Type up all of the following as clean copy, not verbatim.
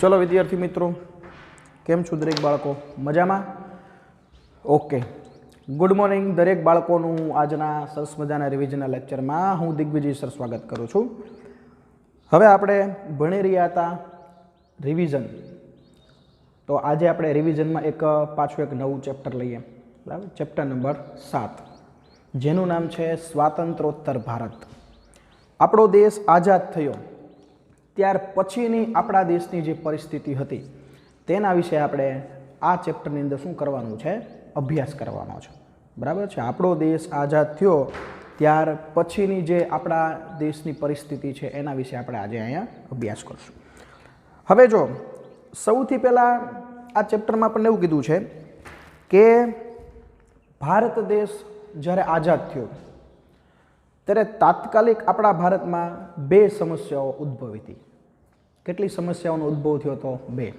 चलो विद्यार्थी मित्रों, केम छो दरेक बाळको? मजामां? ओके, गुड मॉर्निंग दरेक बाळकोनुं आजना सरस मजाना रिविजनना लेक्चरमां हूँ दिग्विजय सर स्वागत करूँ छूं। हवे आपणे भणी रह्या हता रिविजन, तो आज आपणे रिविजनमां पाछुं एक नवुं चेप्टर लईए, बराबर। चेप्टर नंबर 7 जेनुं नाम छे स्वातंत्रोत्तर भारत। आपणो देश आजाद थयो त्यार पछीनी आपणा देशनी जे परिस्थिति हती तेना विषे आपणे आ चेप्टरनी अंदर शुं करवानुं छे? अभ्यास करवानो छे, बराबर छे। आपणो देश आजाद थयो त्यार पछीनी जे आपणा देशनी परिस्थिति छे एना विषे आपणे आजे अहींया अभ्यास करशुं। हवे जो सौथी पहेला आ चेप्टरमां आपणे एवुं कीधुं छे के भारत देश ज्यारे आजाद थयो त्यारे तात्कालिक आपणा भारतमां बे समस्याओ उद्भवी थी। केटली समस्याओनो उद्भव थयो तो? बे।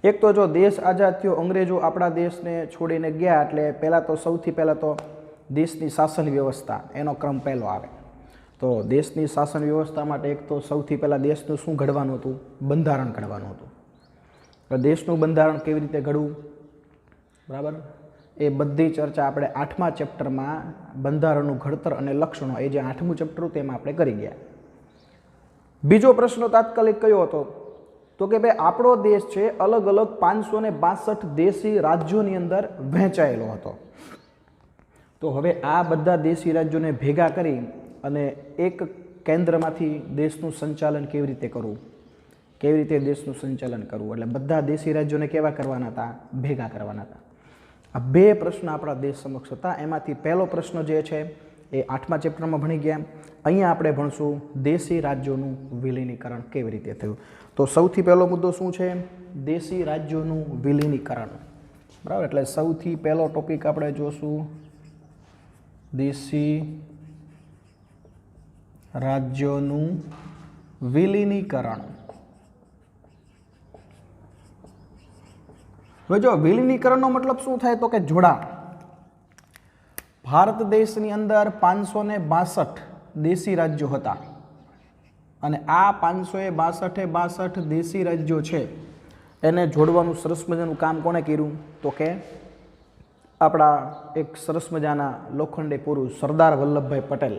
एक तो जो देश आजाद थयो, अंग्रेजो आपणा देशने छोड़ीने गया एटले पहेला तो सौथी पहेला तो देशनी शासन व्यवस्था एनो क्रम पहेलो आवे। तो देशनी शासन व्यवस्था माटे एक तो सौथी पहेला देशनुं शुं घडवानुं हतुं? बंधारण घडवानुं हतुं। तो देशनुं बंधारण केवी रीते घडवुं, बराबर, ए बधी चर्चा आपणे 8मા चेप्टरमां बंधारणनुं घडतर अने लक्षणों ए जे 8मुं चेप्टर तेमां आपणे करी गया। बीजो प्रश्न तात्कालिक कयो हतो तो के भाई आपणो देश छे अलग अलग 562 देशी राज्योनी अंदर वहेंचायेलो हतो। तो हवे आ बधा देशी राज्योने भेगा करी अने एक केन्द्रमांथी देशनुं संचालन केवी रीते करवुं, केवी रीते देशनुं संचालन करवुं, એટલે બધા દેશી રાજ્યોને કેવા કરવાના હતા? ભેગા કરવાના હતા। आ बे प्रश्न आपणा देश समक्ष हता। एमांथी पहेलो प्रश्न जे छे ए 8મા चेप्टरमां भणी गया। अहींया आपणे भणशुं देशी राज्योनुं विलीनीकरण केवी रीते थयुं। तो सौथी पहेलो मुद्दो शुं छे? देशी राज्योनुं विलीनीकरण, बराबर। एटले सौथी पहेलो टॉपिक आपणे जोशुं देशी राज्योनुं विलीनीकरण। हवे जो विलीनीकरणनो मतलब शुं थाय तो के जोड़ाण। भारत देशनी अंदर 562 देशी राज्यो हता अने आ 562 देशी राज्यो छे एने जोड़वानुं सरस मजानुं काम कोणे कर्युं तो के आपणा एक सरस मजाना लोखंडी पुरुष सरदार वल्लभभाई पटेल,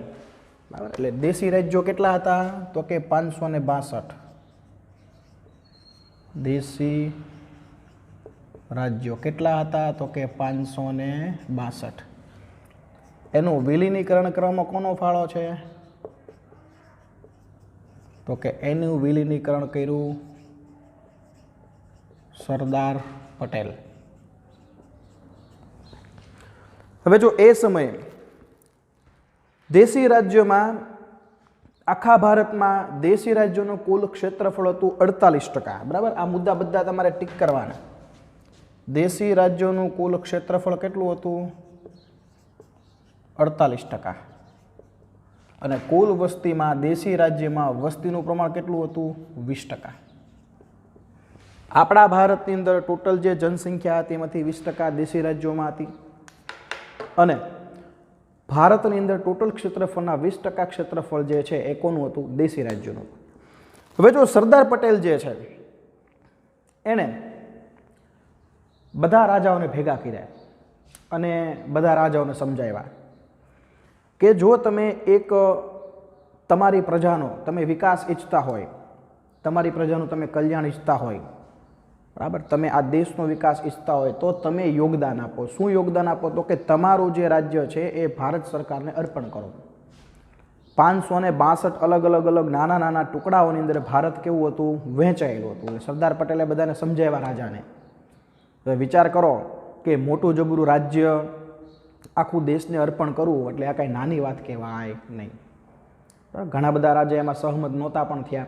बराबर। एटले देशी राज्यो केटला हता तो के 562 देशी राज्यों केटला हता तो के 562। एनुं विलीनीकरण करवामां कोनो फाळो छे तो के एनुं विलीनीकरण कर्युं सरदार पटेल। हवे जो ए समये देशी राज्योमां आखा भारतमां देशी राज्योनुं कुल क्षेत्रफळ हतुं 48%, बराबर। आ मुद्दा बधा तमारे टीक करवाना। देशी राज्योनुं कुल क्षेत्रफळ केटलुं हतुं? 48%। अने कुल वस्तीमां देशी राज्यमां वस्तीनुं प्रमाण केटलुं हतुं? 20%। आपणा भारतनी अंदर टोटल जे जनसंख्या हती तेमांथी 20% देशी राज्योमां हती अने भारतनी अंदर टोटल क्षेत्रफळना 20% क्षेत्रफळ जे छे ए कोनुं हतुं? देशी राज्योनुं। हवे जो सरदार पटेल जे छे एणे बधा राजाओने भेगा कर्या अने बधा राजाओने समजाव्या के जो तमे एक तमारी प्रजानो तमे विकास इच्छता होय, तमारी प्रजानुं तमे कल्याण इच्छता होय, बराबर, तमे आ देशनो विकास इच्छता होय तो तमे योगदान आपो। शुं योगदान आपो तो के तमारुं जे राज्य छे ए भारत सरकारने अर्पण करो। 562 अलग अलग अलग नाना नाना टुकड़ाओनी अंदर भारत केवुं हतुं? वहेंचायेलुं हतुं। सरदार पटेले बधाने समजाव्या राजाने। तो विचार करो कि मोटू जबरू राज्य आखू देश ने अर्पण करवुं एटले आ कांई नानी वात कहेवाय नहीं। घणा बधा राजा एमां सहमत नहोता पण थया।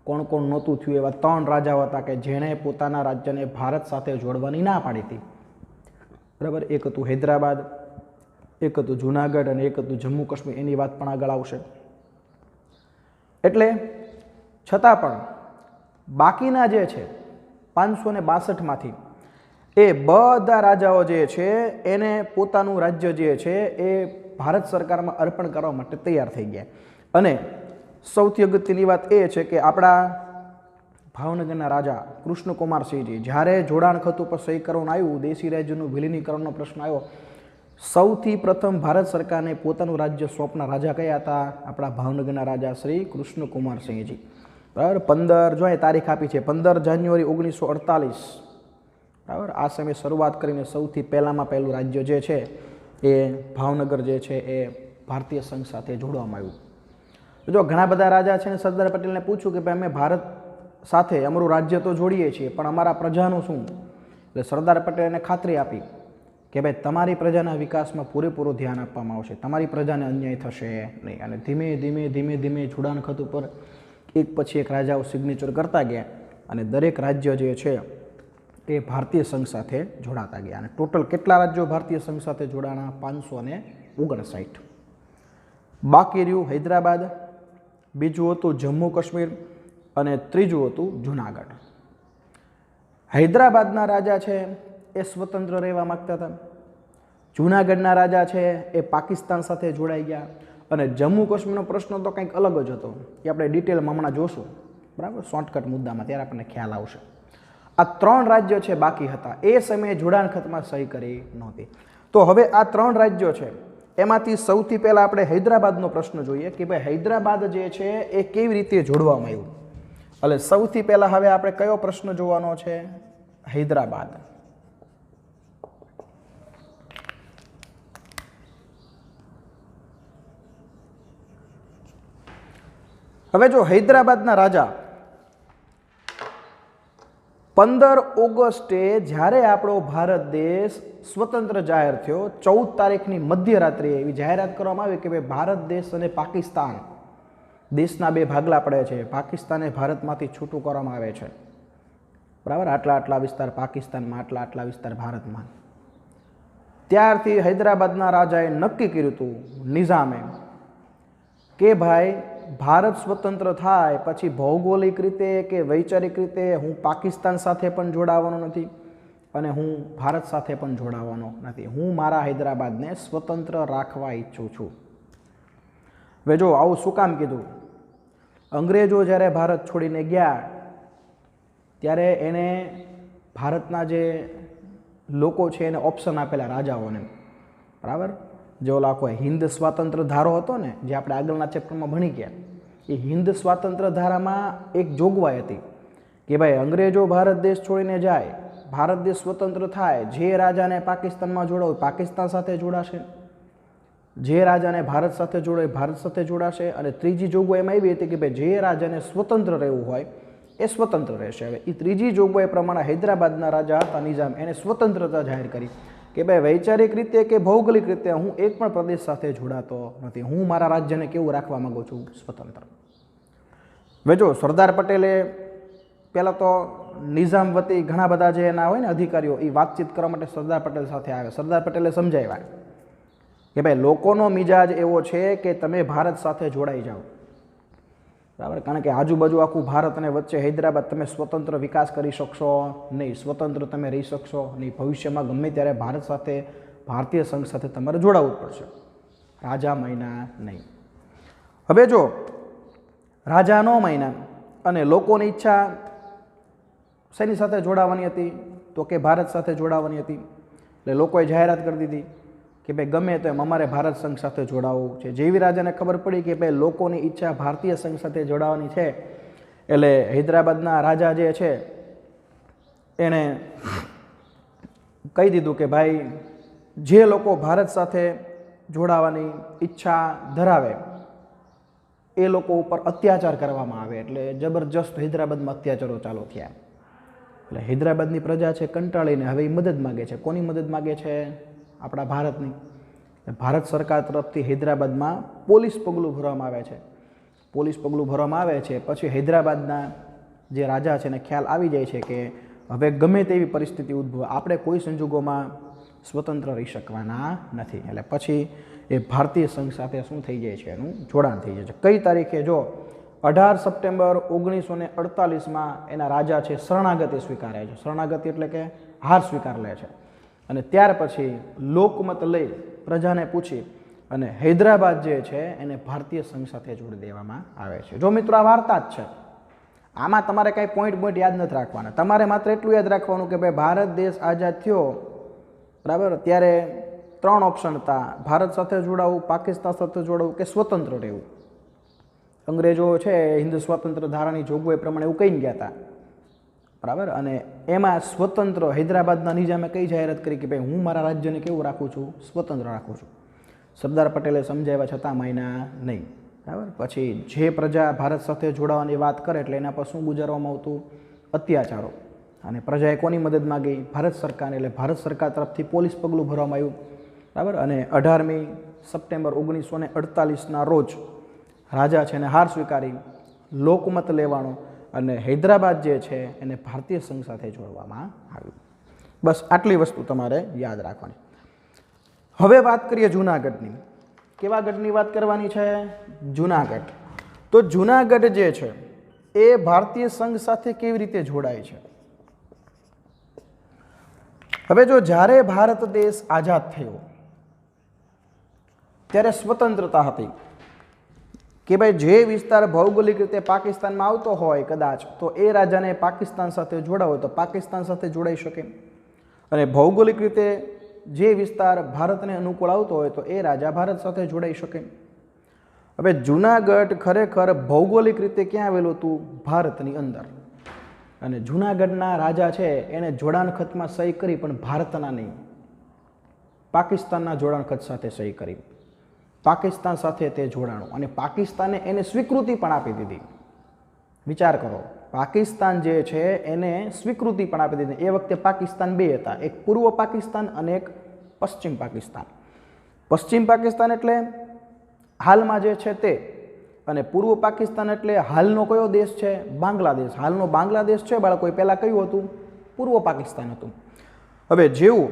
कोण कोण नहोतुं थयुं एवा 3 राजाओ हता के जेणे पोताना राज्यने भारत साथे जोड़वानी ना पाड़ी हती, बराबर। एक हतुं हैदराबाद, एक हतुं जूनागढ़ अने एक हतुं जम्मू काश्मीर। एनी वात पण आगळ आवशे। एटले छतां पण बाकीना जे छे 562 मांथी ए बधा राजाओ जे छे एने पोतानुं राज्य जे छे ए भारत सरकारमां अर्पण करवा माटे तैयार थई गया। अने सौथी अगत्यनी वात ए छे के आपणा ભાવનગરના રાજા કૃષ્ણકુમારસિંહજી જ્યારે જોડાણ ખત ઉપર સહી કરવાનું આવ્યું, દેશી રાજ્યનું વિલીનીકરણનો પ્રશ્ન આવ્યો, સૌથી પ્રથમ ભારત સરકારને પોતાનું રાજ્ય સોંપનાર રાજા કયા હતા? આપણા ભાવનગરના રાજા શ્રી કૃષ્ણકુમારસિંહજી. બરાબર. 15 જો તારીખ આપી છે 15 જાન્યુઆરી 1948. બરાબર. આ સમયે શરૂઆત કરીને સૌથી પહેલામાં પહેલું રાજ્ય જે છે એ ભાવનગર જે છે એ ભારતીય સંઘ સાથે જોડવામાં આવ્યું. જો ઘણા બધા રાજા છે ને સરદાર પટેલને પૂછ્યું કે ભાઈ અમે ભારત સાથે અમારું રાજ્ય તો જોડીએ છીએ પણ અમારા પ્રજાનું શું? એટલે સરદાર પટેલે ખાતરી આપી કે ભાઈ તમારી પ્રજાના વિકાસમાં પૂરેપૂરું ધ્યાન આપવામાં આવશે, તમારી પ્રજાને અન્યાય થશે નહીં. અને ધીમે ધીમે ધીમે ધીમે જોડાણ ખત ઉપર એક પછી એક રાજાઓ સિગ્નેચર કરતા ગયા અને દરેક રાજ્ય જે છે એ ભારતીય સંઘ સાથે જોડાતા ગયા. અને ટોટલ કેટલા રાજ્યો ભારતીય સંઘ સાથે જોડાણા? 559. બાકી રહ્યું હૈદરાબાદ, બીજું હતું જમ્મુ કાશ્મીર અને ત્રીજું હતું જુનાગઢ. હૈદરાબાદના રાજા છે એ સ્વતંત્ર રહેવા માગતા હતા. જુનાગઢના રાજા છે એ પાકિસ્તાન સાથે જોડાઈ ગયા. અને જમ્મુ કાશ્મીરનો પ્રશ્ન તો કંઈક અલગ જ હતો, એ આપણે ડિટેલમાં હમણાં જોશું. બરાબર. શોર્ટકટ મુદ્દામાં ત્યારે આપણને ખ્યાલ આવશે. આ 3 રાજ્યો છે બાકી હતા, એ સમયે જોડાણ ખતમાં સહી કરી નહોતી. તો હવે આ 3 રાજ્યો છે એમાંથી સૌથી પહેલાં આપણે હૈદરાબાદનો પ્રશ્ન જોઈએ કે ભાઈ હૈદરાબાદ જે છે એ કેવી રીતે જોડવામાં આવ્યું. એટલે સૌથી પહેલાં હવે આપણે કયો પ્રશ્ન જોવાનો છે? હૈદરાબાદ. હવે જો હૈદરાબાદના રાજા 15 ઓગસ્ટે જ્યારે આપણો ભારત દેશ સ્વતંત્ર જાહેર થયો, 14 તારીખની મધ્યરાત્રિએ એવી જાહેરાત કરવામાં આવી કે ભાઈ ભારત દેશ અને પાકિસ્તાન દેશના 2 ભાગલા પડે છે, પાકિસ્તાને ભારતમાંથી છૂટું કરવામાં આવે છે. બરાબર. આટલા આટલા વિસ્તાર પાકિસ્તાનમાં, આટલા આટલા વિસ્તાર ભારતમાં. ત્યારથી હૈદરાબાદના રાજાએ નક્કી કર્યું હતું, નિઝામે, કે ભાઈ ભારત સ્વતંત્ર થાય પછી ભૌગોલિક રીતે કે વૈચારિક રીતે હું પાકિસ્તાન સાથે પણ જોડાવાનો નથી અને હું ભારત સાથે પણ જોડાવાનો નથી. હું મારા હૈદરાબાદને સ્વતંત્ર રાખવા ઈચ્છું છું. હવે જો આવું શું કામ કીધું? અંગ્રેજો જ્યારે ભારત છોડીને ગયા ત્યારે એને ભારતના જે લોકો છે એને ઓપ્શન આપેલા રાજાઓને. બરાબર. જો આખો હિન્દ સ્વાતંત્ર્ય ધારો હતો ને, જે આપણે આગળના ચેપ્ટરમાં ભણી ગયા, એ હિન્દ સ્વાતંત્ર્ય ધારામાં એક જોગવાઈ હતી કે ભાઈ અંગ્રેજો ભારત દેશ છોડીને જાય, ભારત દેશ સ્વતંત્ર થાય, જે રાજાને પાકિસ્તાનમાં જોડાવું પાકિસ્તાન સાથે જોડાશે, જે રાજાને ભારત સાથે જોડાય ભારત સાથે જોડાશે. અને ત્રીજી જોગવાઈ એમાં એવી હતી કે ભાઈ જે રાજાને સ્વતંત્ર રહેવું હોય એ સ્વતંત્ર રહેશે. હવે એ ત્રીજી જોગવાઈ પ્રમાણે હૈદરાબાદના રાજા હતા નિઝામ, એને સ્વતંત્રતા જાહેર કરી કે ભાઈ વૈચારિક રીતે કે ભૌગોલિક રીતે હું એક પણ પ્રદેશ સાથે જોડાતો નથી, હું મારા રાજ્યને કેવું રાખવા માંગુ છું? સ્વતંત્ર. હવે જો સરદાર પટેલે પહેલાં તો નિઝામ વતી ઘણા બધા જે એના હોય ને અધિકારીઓ, એ વાતચીત કરવા માટે સરદાર પટેલ સાથે આવે. સરદાર પટેલે સમજાવ્યા કે ભાઈ લોકોનો મિજાજ એવો છે કે તમે ભારત સાથે જોડાઈ જાઓ. બરાબર. કારણ કે આજુબાજુ આખું ભારત અને વચ્ચે હૈદરાબાદ, તમે સ્વતંત્ર વિકાસ કરી શકશો નહીં, સ્વતંત્ર તમે રહી શકશો નહીં. ભવિષ્યમાં ગમે ત્યારે ભારત સાથે, ભારતીય સંઘ સાથે તમારે જોડાવવું જ પડશે, રાજા મહિના નહીં. હવે જો રાજા નો મહિના અને લોકોની ઈચ્છા શેની સાથે જોડાવાની હતી? તો કે ભારત સાથે જોડાવાની હતી. એટલે લોકોએ જાહેરાત કરી દીધી કે ભાઈ ગમે તો એમ અમારે ભારત સંઘ સાથે જોડાવવું છે. જેવી રાજાને ખબર પડી કે ભાઈ લોકોની ઈચ્છા ભારતીય સંઘ સાથે જોડાવાની છે, એટલે હૈદરાબાદના રાજા જે છે એણે કહી દીધું કે ભાઈ જે લોકો ભારત સાથે જોડાવાની ઈચ્છા ધરાવે એ લોકો ઉપર અત્યાચાર કરવામાં આવે. એટલે જબરજસ્ત હૈદરાબાદમાં અત્યાચારો ચાલુ થયા. એટલે હૈદરાબાદની પ્રજા છે કંટાળીને હવે એ મદદ માગે છે. કોની મદદ માગે છે? આપણા ભારતની. ભારત સરકાર તરફથી હૈદરાબાદમાં પોલીસ પગલું ભરવામાં આવે છે. પોલીસ પગલું ભરવામાં આવે છે. પછી હૈદરાબાદના જે રાજા છે એને ખ્યાલ આવી જાય છે કે હવે ગમે તેવી પરિસ્થિતિ ઉદ્ભવે, આપણે કોઈ સંજોગોમાં સ્વતંત્ર રહી શકવાના નથી. એટલે પછી એ ભારતીય સંઘ સાથે શું થઈ જાય છે? એનું જોડાણ થઈ જાય છે. કઈ તારીખે? જો 18 સપ્ટેમ્બર 1948માં એના રાજા છે શરણાગતિ સ્વીકારે છે. શરણાગતિ એટલે કે હાર સ્વીકાર લે છે. અને ત્યાર પછી લોકમત લઈ પ્રજાને પૂછી અને હૈદરાબાદ જે છે એને ભારતીય સંઘ સાથે જોડી દેવામાં આવે છે. જો મિત્રો આ વાર્તા જ છે, આમાં તમારે કાંઈ પોઈન્ટ યાદ નથી રાખવાના. તમારે માત્ર એટલું યાદ રાખવાનું કે ભાઈ ભારત દેશ આઝાદ થયો બરાબર, ત્યારે 3 ઓપ્શન હતા: ભારત સાથે જોડાવું, પાકિસ્તાન સાથે જોડાવું કે સ્વતંત્ર રહેવું. અંગ્રેજો છે હિન્દ સ્વાતંત્ર્ય ધારાની જોગવાઈ પ્રમાણે એવું કહીને ગયા હતા બરાબર. અને એમાં સ્વતંત્ર હૈદરાબાદના નિજામે કઈ જાહેરાત કરી કે ભાઈ હું મારા રાજ્યને કેવું રાખું છું, સ્વતંત્ર રાખું છું. સરદાર પટેલે સમજાવ્યા છતાં માન્યા નહીં બરાબર. પછી જે પ્રજા ભારત સાથે જોડાવાની વાત કરે એટલે એના પર શું ગુજારવામાં આવતું? અત્યાચારો. અને પ્રજાએ કોની મદદ માગી? ભારત સરકારને. એટલે ભારત સરકાર તરફથી પોલીસ પગલું ભરવામાં આવ્યું બરાબર. અને 18મી સપ્ટેમ્બર 1948ના રોજ રાજા છે એને હાર સ્વીકારી લોકમત લેવાનો અને હૈદરાબાદ જે છે એને ભારતીય સંઘ સાથે જોડવામાં આવ્યું. બસ આટલી વસ્તુ તમારે યાદ રાખવાની. હવે વાત કરીએ જૂનાગઢની. કેવા ગઢની વાત કરવાની છે? જૂનાગઢ. તો જૂનાગઢ જે છે એ ભારતીય સંઘ સાથે કેવી રીતે જોડાય છે? હવે જો જ્યારે ભારત દેશ આઝાદ થયો ત્યારે સ્વતંત્રતા હતી કે ભાઈ જે વિસ્તાર ભૌગોલિક રીતે પાકિસ્તાનમાં આવતો હોય કદાચ તો એ રાજાને પાકિસ્તાન સાથે જોડાવો તો પાકિસ્તાન સાથે જોડાઈ શકે, અને ભૌગોલિક રીતે જે વિસ્તાર ભારતને અનુકૂળ આવતો હોય તો એ રાજા ભારત સાથે જોડાઈ શકે. હવે જૂનાગઢ ખરેખર ભૌગોલિક રીતે ક્યાં આવેલું હતું? ભારતની અંદર. અને જૂનાગઢના રાજા છે એણે જોડાણ ખતમાં સહી કરી, પણ ભારતના નહીં, પાકિસ્તાનના જોડાણ ખત સાથે સહી કરી. પાકિસ્તાન સાથે તે જોડાણું અને પાકિસ્તાને એને સ્વીકૃતિ પણ આપી દીધી. વિચાર કરો, પાકિસ્તાન જે છે એને સ્વીકૃતિ પણ આપી દીધી. એ વખતે પાકિસ્તાન 2 હતા, એક પૂર્વ પાકિસ્તાન અને એક પશ્ચિમ પાકિસ્તાન. પશ્ચિમ પાકિસ્તાન એટલે હાલમાં જે છે તે, અને પૂર્વ પાકિસ્તાન એટલે હાલનો કયો દેશ છે? બાંગ્લાદેશ. હાલનો બાંગ્લાદેશ છે બાળકો, પહેલાં કયું હતું? પૂર્વ પાકિસ્તાન હતું. હવે જેવું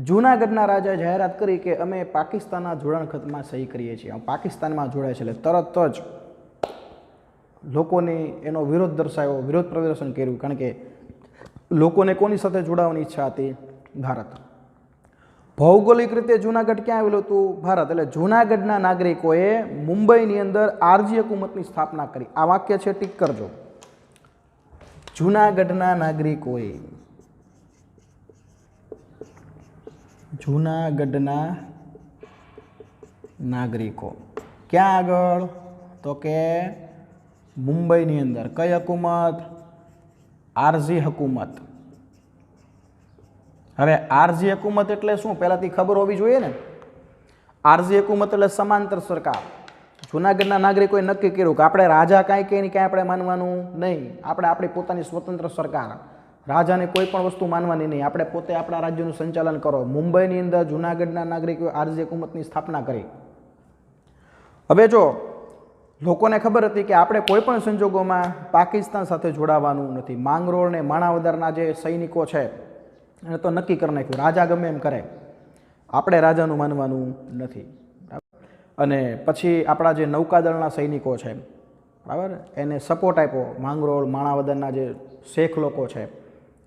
જૂનાગઢના રાજાએ જાહેરાત કરી કે અમે પાકિસ્તાનના જોડાણ ખતમાં સહી કરીએ છીએ, પાકિસ્તાનમાં જોડાય છે, એટલે તરત જ લોકોને એનો વિરોધ દર્શાવ્યો, વિરોધ પ્રદર્શન કર્યું. કારણ કે લોકોને કોની સાથે જોડાવાની ઈચ્છા હતી? ભારત. ભૌગોલિક રીતે જૂનાગઢ ક્યાં આવેલું હતું? ભારત. એટલે જૂનાગઢના નાગરિકોએ મુંબઈની અંદર આરજી હુકુમતની સ્થાપના કરી. આ વાક્ય છે, ટીક કરજો. જૂનાગઢના નાગરિકોએ, જૂનાગઢના નાગરિકો ક્યાં આગળ? તો કે મુંબઈની અંદર. કઈ હુકુમત? આરજી હુકુમત. હવે આરજી હુકુમત એટલે શું? પહેલાથી ખબર હોવી જોઈએ ને. આરજી હુકુમત એટલે સમાંતર સરકાર. જૂનાગઢના નાગરિકોએ નક્કી કર્યું કે આપણે રાજા કાંઈ કહે ને કાંઈ આપણે માનવાનું નહીં, આપણે આપણી પોતાની સ્વતંત્ર સરકાર, રાજાને કોઈ પણ વસ્તુ માનવાની નહીં, આપણે પોતે આપણા રાજ્યનું સંચાલન કરો. મુંબઈની અંદર જૂનાગઢના નાગરિકોએ આરજી હુકુમતની સ્થાપના કરી. હવે જો લોકોને ખબર હતી કે આપણે કોઈ પણ સંજોગોમાં પાકિસ્તાન સાથે જોડાવાનું નથી. માંગરોળ ને માણાવદરના જે સૈનિકો છે એને તો નક્કી કરી નાખ્યું, રાજા ગમે એમ કરે, આપણે રાજાનું માનવાનું નથી. અને પછી આપણા જે નૌકાદળના સૈનિકો છે બરાબર, એને સપોર્ટ આપ્યો. માંગરોળ માણાવદરના જે શેખ લોકો છે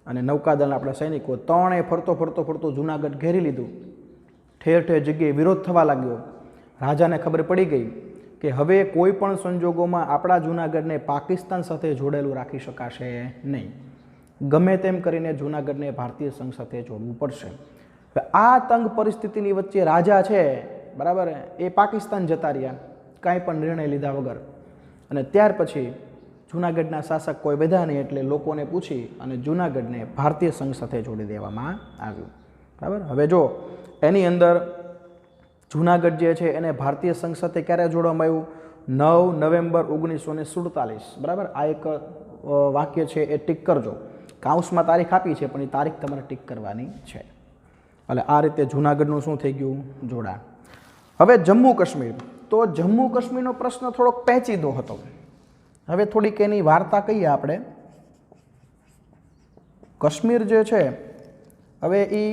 અને નૌકાદળના આપણા સૈનિકો, ત્રણેય ફરતો જૂનાગઢ ઘેરી લીધું. ઠેર ઠેર જગ્યાએ વિરોધ થવા લાગ્યો. રાજાને ખબર પડી ગઈ કે હવે કોઈ પણ સંજોગોમાં આપણા જૂનાગઢને પાકિસ્તાન સાથે જોડેલું રાખી શકાશે નહીં. ગમે તેમ કરીને જૂનાગઢને ભારતીય સંઘ સાથે જોડવું પડશે. આ તંગ પરિસ્થિતિની વચ્ચે રાજા છે બરાબર, એ પાકિસ્તાન જતા રહ્યા કાંઈ પણ નિર્ણય લીધા વગર. અને ત્યાર પછી જૂનાગઢના શાસક કોઈ બધા નહીં એટલે લોકોને પૂછી અને જૂનાગઢને ભારતીય સંઘ સાથે જોડી દેવામાં આવ્યું બરાબર. હવે જો એની અંદર જૂનાગઢ જે છે એને ભારતીય સંઘ સાથે ક્યારે જોડવામાં આવ્યું? 9 નવેમ્બર 1947 બરાબર. આ એક વાક્ય છે એ ટીક કરજો. કાઉન્સમાં તારીખ આપી છે પણ એ તારીખ તમારે ટીક કરવાની છે. એટલે આ રીતે જૂનાગઢનું શું થઈ ગયું? જોડાણ. હવે જમ્મુ કાશ્મીર. તો જમ્મુ કાશ્મીરનો પ્રશ્ન થોડોક પેચીદો હતો. હવે થોડીક એની વાર્તા કહીએ આપણે. કાશ્મીર જે છે હવે એ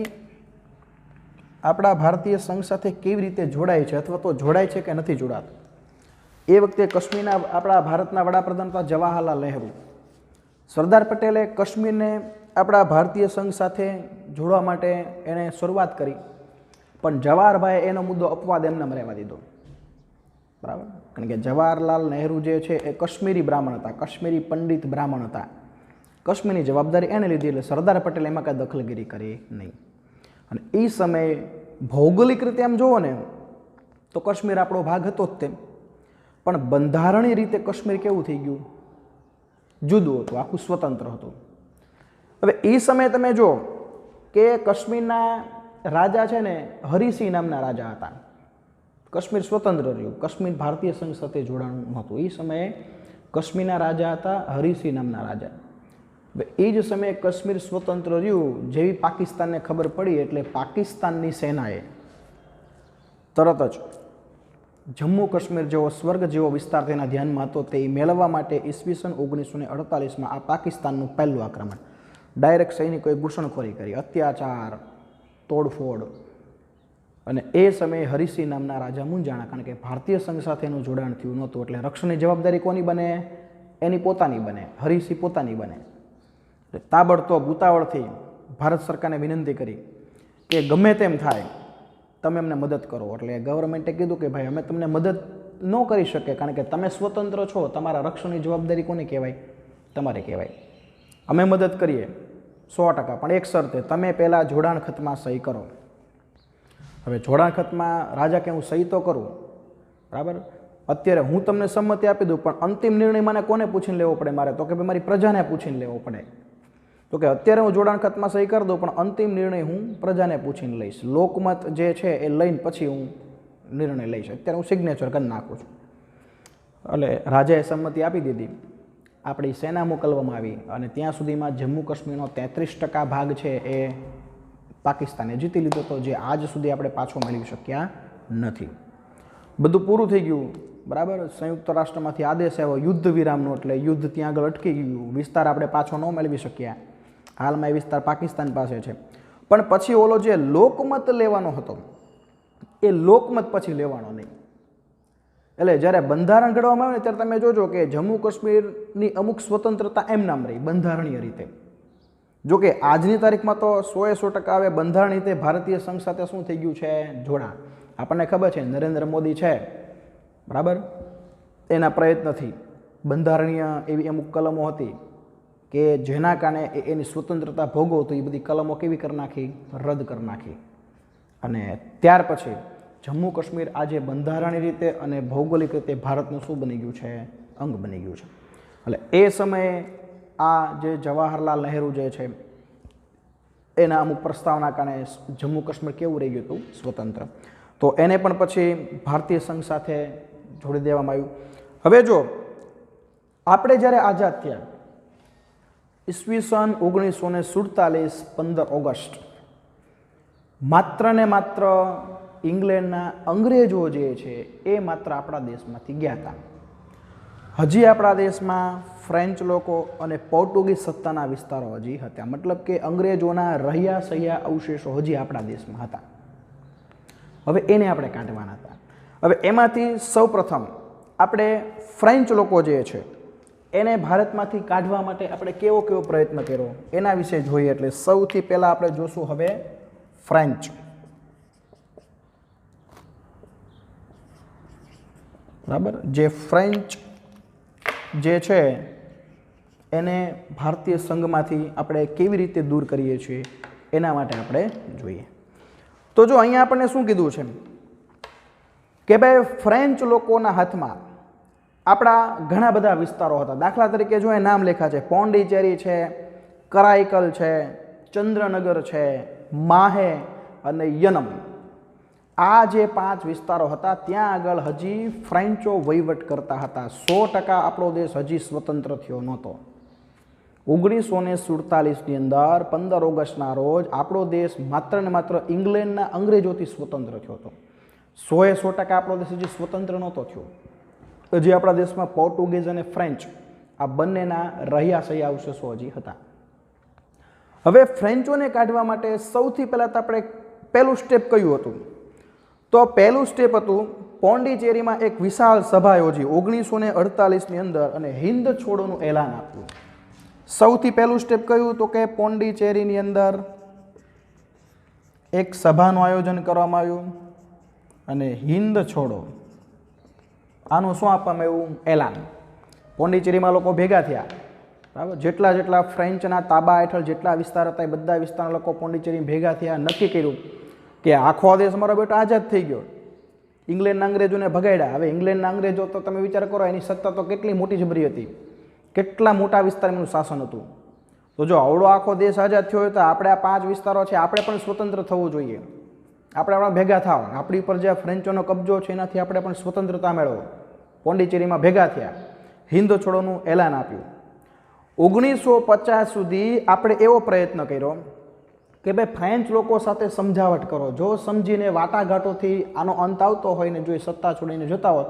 આપણા ભારતીય સંઘ સાથે કેવી રીતે જોડાય છે, અથવા તો જોડાય છે કે નથી જોડાતું. એ વખતે કાશ્મીરના આપણા ભારતના વડાપ્રધાન હતા જવાહરલાલ નહેરુ. સરદાર પટેલે કાશ્મીરને આપણા ભારતીય સંઘ સાથે જોડવા માટે એણે શરૂઆત કરી, પણ જવાહરભાઈએ એનો મુદ્દો અપવાદ એમને રહેવા દીધો બરાબર. કારણ કે જવાહરલાલ નહેરુ જે છે એ કાશ્મીરી બ્રાહ્મણ હતા, કાશ્મીરી પંડિત બ્રાહ્મણ હતા. કાશ્મીરની જવાબદારી એને લીધી, એટલે સરદાર પટેલ એમાં કાંઈ દખલગીરી કરી નહીં. અને એ સમયે ભૌગોલિક રીતે આમ જુઓ ને તો કાશ્મીર આપણો ભાગ હતો જ તેમ, પણ બંધારણીય રીતે કાશ્મીર કેવું થઈ ગયું? જુદું હતું, આખું સ્વતંત્ર હતું. હવે એ સમયે તમે જો કે કાશ્મીરના રાજા છે ને હરિસિંહ નામના રાજા હતા. કાશ્મીર સ્વતંત્ર રહ્યું, કાશ્મીર ભારતીય સંઘ સાથે જોડાણું નહોતું. એ સમયે કાશ્મીરના રાજા હતા હરિસિંહ નામના રાજા. હવે એ જ સમયે કાશ્મીર સ્વતંત્ર રહ્યું, જેવી પાકિસ્તાનને ખબર પડી એટલે પાકિસ્તાનની સેનાએ તરત જ જમ્મુ કાશ્મીર જેવો સ્વર્ગ જેવો વિસ્તાર તેના ધ્યાનમાં હતો તે મેળવવા માટે ઈસવીસન 1948માં આ પાકિસ્તાનનું પહેલું આક્રમણ. ડાયરેક્ટ સૈનિકોએ ઘૂસણખોરી કરી, અત્યાચાર, તોડફોડ. અને એ સમયે હરિસિંહ નામના રાજા મૂંઝાણા, કારણ કે ભારતીય સંઘ સાથેનું જોડાણ થયું નહોતું. એટલે રક્ષણની જવાબદારી કોની બને? એની પોતાની બને, હરિસિંહ પોતાની બને. તાબડતોબ ઉતાવળથી ભારત સરકારને વિનંતી કરી કે ગમે તેમ થાય તમે અમને મદદ કરો. એટલે ગવર્મેન્ટે કીધું કે ભાઈ અમે તમને મદદ ન કરી શકીએ, કારણ કે તમે સ્વતંત્ર છો, તમારા રક્ષણની જવાબદારી કોને કહેવાય? તમારે કહેવાય. અમે મદદ કરીએ 100%, પણ એક શરતે, તમે પહેલાં જોડાણ ખતમાં સહી કરો. હવે જોડાણ ખતમાં રાજા કે હું સહી તો કરું, બરાબર, અત્યારે હું તમને સંમતિ આપી દઉં, પણ અંતિમ નિર્ણય મને કોને પૂછીને લેવો પડે મારે? તો કે ભાઈ મારી પ્રજાને પૂછીને લેવો પડે. તો કે અત્યારે હું જોડાણ ખતમાં સહી કરી દઉં, પણ અંતિમ નિર્ણય હું પ્રજાને પૂછીને લઈશ. લોકમત જે છે એ લઈને પછી હું નિર્ણય લઈશ. અત્યારે હું સિગ્નેચર કરી નાખું છું. એટલે રાજાએ સંમતિ આપી દીધી. આપણી સેના મોકલવામાં આવી અને ત્યાં સુધીમાં જમ્મુ કાશ્મીરનો 33% ભાગ છે એ પાકિસ્તાને જીતી લીધો હતો, જે આજ સુધી આપણે પાછો મેળવી શક્યા નથી. બધું પૂરું થઈ ગયું, બરાબર. સંયુક્ત રાષ્ટ્રમાંથી આદેશ આવ્યો યુદ્ધ વિરામનો, એટલે યુદ્ધ ત્યાં આગળ અટકી ગયું. વિસ્તાર આપણે પાછો ન મેળવી શક્યા. હાલમાં એ વિસ્તાર પાકિસ્તાન પાસે છે. પણ પછી ઓલો જે લોકમત લેવાનો હતો એ લોકમત પછી લેવાનો નહીં. એટલે જ્યારે બંધારણ ઘડવામાં આવે ને ત્યારે તમે જોજો કે જમ્મુ કાશ્મીરની અમુક સ્વતંત્રતા એમ નામ રહી બંધારણીય રીતે. જોકે આજની તારીખમાં તો 100% આવે બંધારણીય રીતે ભારતીય સંઘ સાથે શું થઈ ગયું છે? જોડાણ. આપણને ખબર છે નરેન્દ્ર મોદી છે, બરાબર, એના પ્રયત્નથી બંધારણીય એવી અમુક કલમો હતી કે જેના કારણે એની સ્વતંત્રતા ભોગવતો એ બધી કલમો કેવી કરી નાખી? રદ કરી નાખી. અને ત્યાર પછી જમ્મુ કાશ્મીર આજે બંધારણીય રીતે અને ભૌગોલિક રીતે ભારતનું શું બની ગયું છે? અંગ બની ગયું છે. એટલે એ સમયે આ જે જવાહરલાલ નહેરુ જે છે એના અમુક પ્રસ્તાવના કારણે જમ્મુ કાશ્મીર કેવું રહી ગયું હતું? સ્વતંત્ર. તો એને પણ પછી ભારતીય સંઘ સાથે જોડી દેવામાં આવ્યું. હવે જો આપણે જ્યારે આઝાદ થયા ઈસવીસન 1947 15 ઓગસ્ટ, માત્ર ને માત્ર ઇંગ્લેન્ડના અંગ્રેજો જે છે એ માત્ર આપણા દેશમાંથી ગયા હતા. હજી આપણા દેશમાં ફ્રેન્ચ લોકો અને પોર્ટુગીઝ સત્તાના વિસ્તારો હજી હતા. મતલબ કે અંગ્રેજોના રહ્યા સહ્યા અવશેષો હજી આપણા દેશમાં હતા. હવે એને આપણે કાઢવાના હતા. હવે એમાંથી સૌપ્રથમ આપણે ફ્રેન્ચ લોકો જે છે એને ભારતમાંથી કાઢવા માટે આપણે કેવો કેવો પ્રયત્ન કર્યો એના વિશે જોઈએ. એટલે સૌથી પહેલાં આપણે જોશું હવે ફ્રેન્ચ, બરાબર. જે ફ્રેન્ચ જે છે એને ભારતીય સંઘમાંથી આપણે કેવી રીતે દૂર કરીએ છીએ એના માટે આપણે જોઈએ. તો જો અહીંયા આપણને શું કીધું છે કે ભાઈ ફ્રેન્ચ લોકોના હાથમાં આપણા ઘણા બધા વિસ્તારો હતા. દાખલા તરીકે જો એ નામ લેખા છે, પોંડિચેરી છે, કરાઈકલ છે, ચંદ્રનગર છે, માહે અને યનમ. આ જે 5 વિસ્તારો હતા ત્યાં આગળ હજી ફ્રેન્ચો વહીવટ કરતા હતા. 100% આપણો દેશ હજી સ્વતંત્ર થયો નહોતો. 1947ની અંદર 15 ઓગસ્ટના રોજ આપણો દેશ માત્ર ને માત્ર ઇંગ્લેન્ડના અંગ્રેજોથી સ્વતંત્ર થયો હતો. 100% આપણો દેશ હજી સ્વતંત્ર નહોતો થયો. હજી આપણા દેશમાં પોર્ટુગીઝ અને ફ્રેન્ચ આ બંનેના રહ્યા સહ્યા અવશેષો હજી હતા. હવે ફ્રેન્ચોને કાઢવા માટે સૌથી પહેલાં તો આપણે પહેલું સ્ટેપ કયું હતું? તો પહેલું સ્ટેપ હતું પોંડિચેરીમાં એક વિશાળ સભા યોજી 1948ની અંદર અને હિન્દ છોડોનું એલાન આપ્યું. સૌથી પહેલું સ્ટેપ કયું? તો કે પોંડિચેરીની અંદર એક સભાનું આયોજન કરવામાં આવ્યું અને હિન્દ છોડો આનું શું આપવામાં આવ્યું? એલાન. પોંડિચેરીમાં લોકો ભેગા થયા, બરાબર. જેટલા જેટલા ફ્રેન્ચના તાબા હેઠળ જેટલા વિસ્તાર હતા એ બધા વિસ્તારના લોકો પોંડિચેરી ભેગા થયા, નક્કી કર્યું કે આખો દેશ અમારો બેટો આઝાદ થઈ ગયો. ઇંગ્લેન્ડના અંગ્રેજોને ભગાડ્યા. હવે ઇંગ્લેન્ડના અંગ્રેજો તો તમે વિચાર કરો, એની સત્તા તો કેટલી મોટી જબરી હતી, કેટલા મોટા વિસ્તારનું શાસન હતું. તો જો આવડો આખો દેશ આઝાદ થયો હોય તો આપણે આ 5 વિસ્તારો છે, આપણે પણ સ્વતંત્ર થવું જોઈએ. આપણે આપણા ભેગા થાવ, આપણી પર જે ફ્રેન્ચોનો કબજો છે એનાથી આપણે પણ સ્વતંત્રતા મેળવો. પોંડિચેરીમાં ભેગા થયા, હિન્દ છોડોનું એલાન આપ્યું. 1950 સુધી આપણે એવો પ્રયત્ન કર્યો કે ભાઈ ફ્રેન્ચ લોકો સાથે સમજાવટ કરો. જો સમજીને વાટાઘાટોથી આનો અંત આવતો હોય ને જો એ સત્તા છોડીને જતા હોત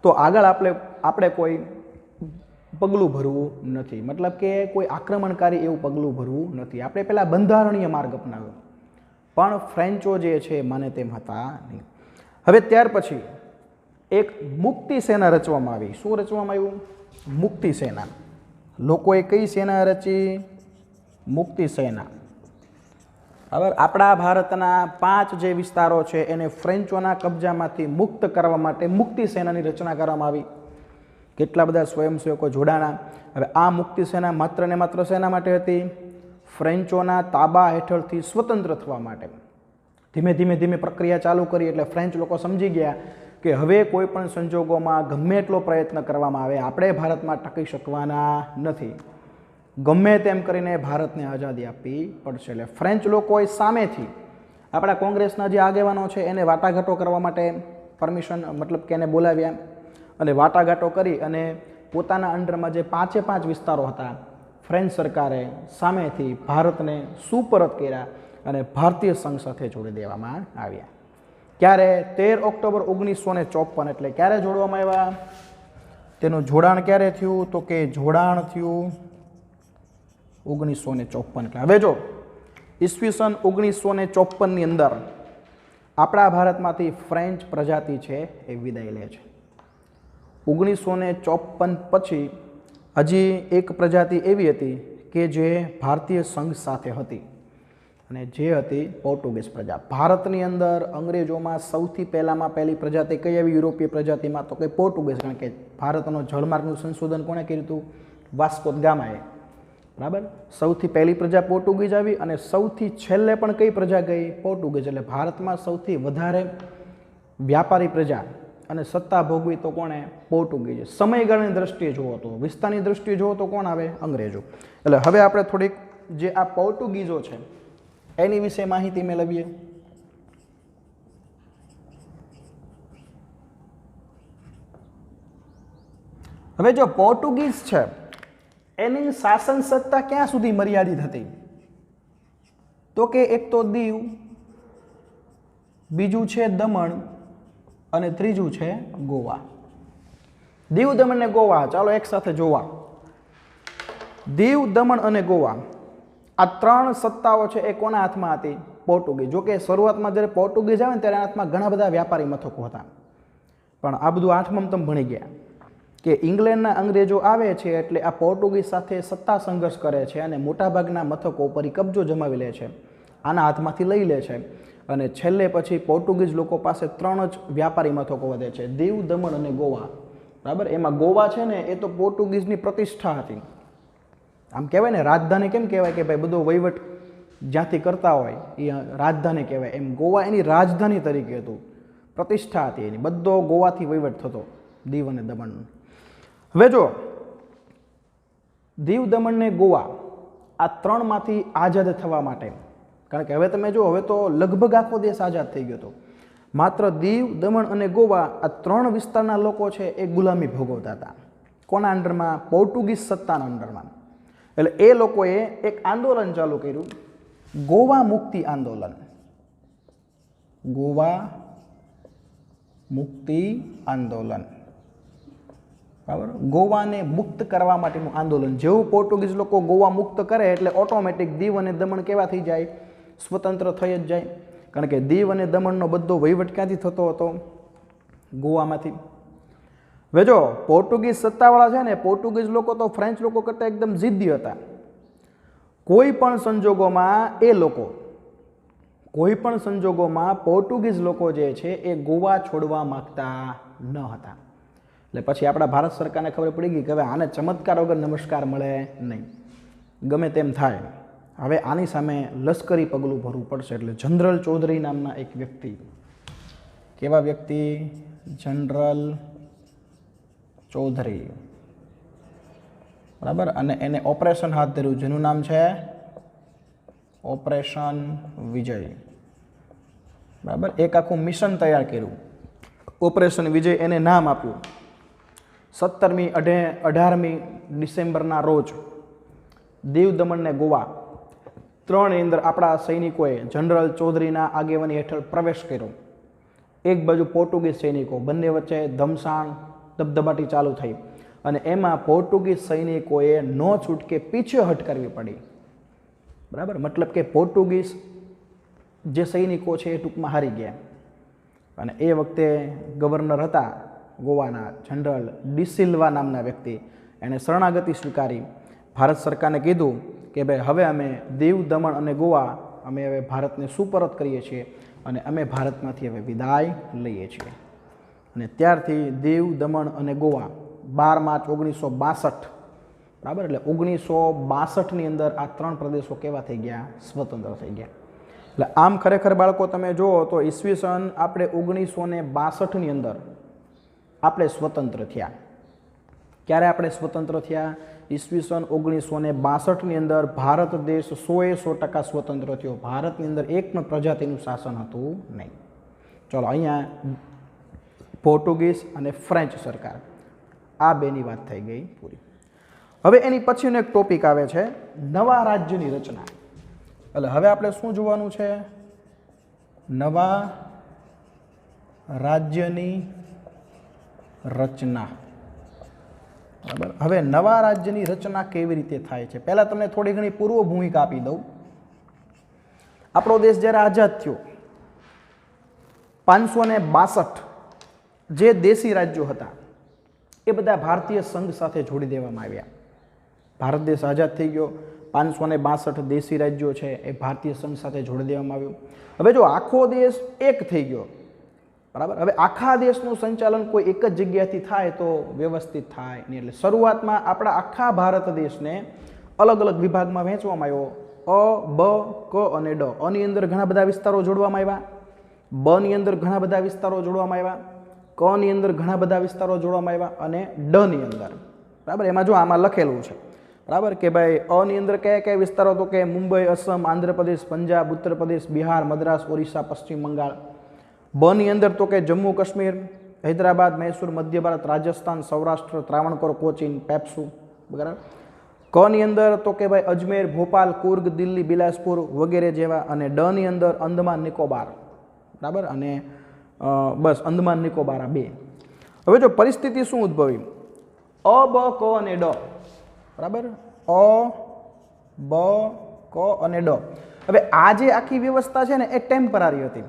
તો આગળ આપણે કોઈ પગલું ભરવું નથી, મતલબ કે કોઈ આક્રમણકારી એવું પગલું ભરવું નથી. આપણે પહેલાં બંધારણીય માર્ગ અપનાવ્યો, પણ ફ્રેન્ચો જે છે માને તેમ હતા નહીં. હવે ત્યાર પછી એક મુક્તિ સેના રચવામાં આવી. શું રચવામાં આવ્યું? મુક્તિ સેના. લોકોએ કઈ સેના રચી? મુક્તિ સેના. હવે આપણા ભારતના 5 જે વિસ્તારો છે એને ફ્રેન્ચોના કબજામાંથી મુક્ત કરવા માટે મુક્તિ સેનાની રચના કરવામાં આવી. કેટલા બધા સ્વયંસેવકો જોડાણા. હવે આ મુક્તિ સેના માત્ર ને માત્ર શેના માટે હતી? ફ્રેન્ચોના તાબા હેઠળથી સ્વતંત્ર થવા માટે. ધીમે ધીમે ધીમે પ્રક્રિયા ચાલુ કરી એટલે ફ્રેન્ચ લોકો સમજી ગયા કે હવે કોઈ પણ સંજોગોમાં ગમે એટલો પ્રયત્ન કરવામાં આવે આપણે ભારતમાં ટકી શકવાના નથી, ગમે તેમ કરીને ભારતને આઝાદી આપવી પડશે. એટલે ફ્રેન્ચ લોકોએ સામેથી આપણા કોંગ્રેસના જે આગેવાનો છે એને વાટાઘાટો કરવા માટે પરમિશન, મતલબ કે એને બોલાવ્યા અને વાટાઘાટો કરી અને પોતાના અંડરમાં જે 5 વિસ્તારો હતા ફ્રેન્ચ સરકારે સામેથી ભારતને સુપરત કર્યા અને ભારતીય સંઘ સાથે જોડી દેવામાં આવ્યા. ક્યારે? 13 ઓક્ટોબર 1954. એટલે ક્યારે જોડવામાં આવ્યા? તેનું જોડાણ ક્યારે થયું? તો કે જોડાણ થયું 1954. એટલે હવે જો ઈસવીસન 1954ની અંદર આપણા ભારતમાંથી ફ્રેન્ચ પ્રજાતિ છે એ વિદાય લે છે. 1954 પછી હજી એક પ્રજાતિ એવી હતી કે જે ભારતીય સંઘ સાથે હતી અને જે હતી પોર્ટુગીઝ પ્રજા. ભારતની અંદર અંગ્રેજોમાં સૌથી પહેલી પ્રજાતિ કઈ આવી યુરોપીય પ્રજાતિમાં? તો કે પોર્ટુગીઝ. કારણ કે ભારતનો જળમાર્ગનું સંશોધન કોણે કર્યું હતું? વાસ્કો દ ગામાએ. બરાબર. સૌથી પહેલી પ્રજા પોર્ટુગીઝ આવી અને સૌથી છેલ્લે પણ કઈ પ્રજા ગઈ? પોર્ટુગીઝ. એટલે ભારતમાં સૌથી વધારે વ્યાપારી પ્રજા અને સત્તા ભોગવી તો કોણે? પોર્ટુગીઝ. સમયગાળાની દ્રષ્ટિએ જુઓ તો, વિસ્તારની દ્રષ્ટિએ જુઓ તો કોણ આવે? અંગ્રેજો. એટલે હવે આપણે થોડીક જે આ પોર્ટુગીઝો છે એની વિશે માહિતી મેળવીએ. હવે જો પોર્ટુગીઝ છે એની શાસન સત્તા ક્યાં સુધી મર્યાદિત હતી? તો કે એક તો દીવ, બીજું છે દમણ અને ત્રીજું છે ગોવા. દીવ, દમણ ને ગોવા ચાલો એક સાથે જોવા. દીવ, દમણ અને ગોવા આ 3 સત્તાઓ છે એ કોના હાથમાં હતી? પોર્ટુગીઝ. જો કે શરૂઆતમાં જ્યારે પોર્ટુગીઝ આવે ને ત્યારે હાથમાં ઘણા બધા વ્યાપારી મથકો હતા, પણ આ બધું 8માં તમે ભણી ગયા કે ઇંગ્લેન્ડના અંગ્રેજો આવે છે એટલે આ પોર્ટુગીઝ સાથે સત્તા સંઘર્ષ કરે છે અને મોટાભાગના મથકો ઉપર કબજો જમાવી લે છે, આના હાથમાંથી લઈ લે છે અને છેલ્લે પછી પોર્ટુગીઝ લોકો પાસે 3 જ વ્યાપારી મથકો વધે છે, દીવ, દમણ અને ગોવા. બરાબર. એમાં ગોવા છે ને એ તો પોર્ટુગીઝની પ્રતિષ્ઠા હતી. આમ કહેવાય ને રાજધાની. કેમ કહેવાય કે ભાઈ બધો વહીવટ જ્યાંથી કરતા હોય એ રાજધાની કહેવાય, એમ ગોવા એની રાજધાની તરીકે હતું, પ્રતિષ્ઠા હતી એની. બધો ગોવાથી વહીવટ થતો, દીવ અને દમણ. હવે જો દીવ, દમણ ને ગોવા આ 3માંથી આઝાદ થવા માટે, કારણ કે હવે તમે જો હવે તો લગભગ આખો દેશ આઝાદ થઈ ગયો હતો, માત્ર દીવ, દમણ અને ગોવા આ 3 વિસ્તારના લોકો છે એ ગુલામી ભોગવતા હતા. કોના અંડરમાં? પોર્ટુગીઝ સત્તાના અંડરમાં. એટલે એ લોકોએ એક આંદોલન ચાલુ કર્યું, ગોવા મુક્તિ આંદોલન. ગોવા મુક્તિ આંદોલન. બરાબર. ગોવાને મુક્ત કરવા માટેનું આંદોલન. જેવું પોર્ટુગીઝ લોકો ગોવા મુક્ત કરે એટલે ઓટોમેટિક દીવ અને દમણ કેવા થઈ જાય? સ્વતંત્ર થઈ જ જાય. કારણ કે દીવ અને દમણનો બધો વહીવટ ક્યાંથી થતો હતો? ગોવામાંથી. હવે જો પોર્ટુગીઝ સત્તાવાળા છે ને, પોર્ટુગીઝ લોકો તો ફ્રેન્ચ લોકો કરતાં એકદમ જિદ્દી હતા. કોઈ પણ સંજોગોમાં પોર્ટુગીઝ લોકો જે છે એ ગોવા છોડવા માંગતા ન હતા. એટલે પછી આપણા ભારત સરકારને ખબર પડી ગઈ કે હવે આને ચમત્કાર વગર નમસ્કાર મળે નહીં, ગમે તેમ થાય, હવે આની સામે લશ્કરી પગલું ભરવું પડશે. એટલે જનરલ ચૌધરી નામના એક વ્યક્તિ, કેવા વ્યક્તિ? જનરલ ચૌધરી, બરાબર. અને એને ઓપરેશન હાથ ધર્યું જેનું નામ છે ઓપરેશન વિજય, બરાબર. એક આખું મિશન તૈયાર કર્યું, ઓપરેશન વિજય એને નામ આપ્યું. 17મી 18મી ડિસેમ્બરના રોજ દીવ દમણ ને ગોવા ત્રણની અંદર આપણા સૈનિકોએ જનરલ ચૌધરીના આગેવાની હેઠળ પ્રવેશ કર્યો. એક બાજુ પોર્ટુગીઝ સૈનિકો, બંને વચ્ચે ધમસાણ ધબધબાટી ચાલુ થઈ અને એમાં પોર્ટુગીઝ સૈનિકોએ નો છૂટકે પીછેહટ કરવી પડી, બરાબર. મતલબ કે પોર્ટુગીઝ જે સૈનિકો છે એ ટૂંકમાં હારી ગયા. અને એ વખતે ગવર્નર હતા ગોવાના જનરલ ડિસિલ્વા નામના વ્યક્તિ, એણે શરણાગતિ સ્વીકારી. ભારત સરકારને કીધું કે ભાઈ હવે અમે દીવ દમણ અને ગોવા અમે હવે ભારતને સુપરત કરીએ છીએ અને અમે ભારતમાંથી હવે વિદાય લઈએ છીએ. અને ત્યારથી દીવ દમણ અને ગોવા 12 માર્ચ 1962, બરાબર. એટલે 1962ની અંદર આ ત્રણ પ્રદેશો કેવા થઈ ગયા? સ્વતંત્ર થઈ ગયા. એટલે આમ ખરેખર બાળકો તમે જુઓ તો ઈસવીસન આપણે 1962ની અંદર આપણે સ્વતંત્ર થયા. ક્યારે આપણે સ્વતંત્ર થયા? ઈસવીસન 1962ની અંદર ભારત દેશ 100% સ્વતંત્ર થયો. ભારતની અંદર એક પણ પ્રજાતિનું શાસન હતું નહીં. ચલો, અહીંયા પોર્ટુગીઝ અને ફ્રેન્ચ સરકાર, આ બેની વાત થઈ ગઈ પૂરી. હવે એની પછીનો એક ટોપિક આવે છે નવા રાજ્યની રચના. એટલે હવે આપણે શું જોવાનું છે? નવા રાજ્યની રચના, બરાબર. હવે નવા રાજ્યની રચના કેવી રીતે થાય છે? પહેલાં તમને થોડી ઘણી પૂર્વ ભૂમિકા આપી દઉં. આપણો દેશ જ્યારે આઝાદ થયો 562 જે દેશી રાજ્યો હતા એ બધા ભારતીય સંઘ સાથે જોડી દેવામાં આવ્યા. ભારત દેશ આઝાદ થઈ ગયો, 562 દેશી રાજ્યો છે એ ભારતીય સંઘ સાથે જોડી દેવામાં આવ્યું. હવે જો આખો દેશ એક થઈ ગયો, બરાબર. હવે આખા દેશનું સંચાલન કોઈ એક જ જગ્યાથી થાય તો વ્યવસ્થિત થાય નહીં. એટલે શરૂઆતમાં આપણા આખા ભારત દેશને અલગ અલગ વિભાગમાં વહેંચવામાં આવ્યો. અ, બ, ક અને ડ. અની અંદર ઘણા બધા વિસ્તારો જોડવામાં આવ્યા, બ ની અંદર ઘણા બધા વિસ્તારો જોડવામાં આવ્યા, ક ની અંદર ઘણા બધા વિસ્તારો જોડવામાં આવ્યા અને ડ ની અંદર, બરાબર. એમાં જો આમાં લખેલું છે, બરાબર, કે ભાઈ અ ની અંદર કયા કયા વિસ્તારો? તો કે મુંબઈ, અસમ, આંધ્રપ્રદેશ, પંજાબ, ઉત્તર પ્રદેશ, બિહાર, મદ્રાસ, ઓરિસ્સા, પશ્ચિમ બંગાળ. બ ની અંદર તો કે જમ્મુ કાશ્મીર, હૈદરાબાદ, મૈસૂર, મધ્ય ભારત, રાજસ્થાન, સૌરાષ્ટ્ર, ત્રાવણકોર, કોચીન, પેપ્સુ, બરાબર. ક ની અંદર તો કે ભાઈ અજમેર, ભોપાલ, કુર્ગ, દિલ્હી, બિલાસપુર વગેરે જેવા. અને ડ ની અંદર અંદમાન નિકોબાર, બરાબર. અને બસ અંદમાન નિકોબાર આ બે. હવે જો પરિસ્થિતિ શું ઉદ્ભવી? અ, બ, ક અને ડ, બરાબર. અ, બ, ક અને ડ. હવે આ જે આખી વ્યવસ્થા છે ને એ ટેમ્પરરી હતી,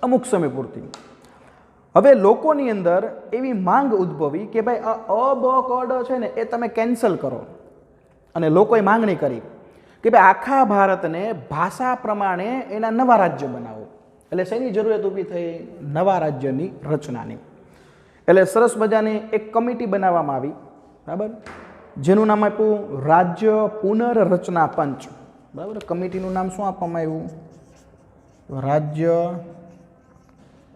અમુક સમય પૂરતી. હવે લોકોની અંદર એવી માંગ ઉદ્ભવી કે ભાઈ આ અ, બ, ક, ડ છે ને એ તમે કેન્સલ કરો. અને લોકોએ માંગણી કરી કે ભાઈ આખા ભારતને ભાષા પ્રમાણે એના નવા રાજ્ય બનાવો. એટલે શેની જરૂરિયાત ઊભી થઈ? નવા રાજ્યની રચનાની. એટલે સરસ મજાની એક કમિટી બનાવવામાં આવી, બરાબર, જેનું નામ આપ્યું રાજ્ય પુનર્રચના પંચ, બરાબર. કમિટીનું નામ શું આપવામાં આવ્યું? રાજ્ય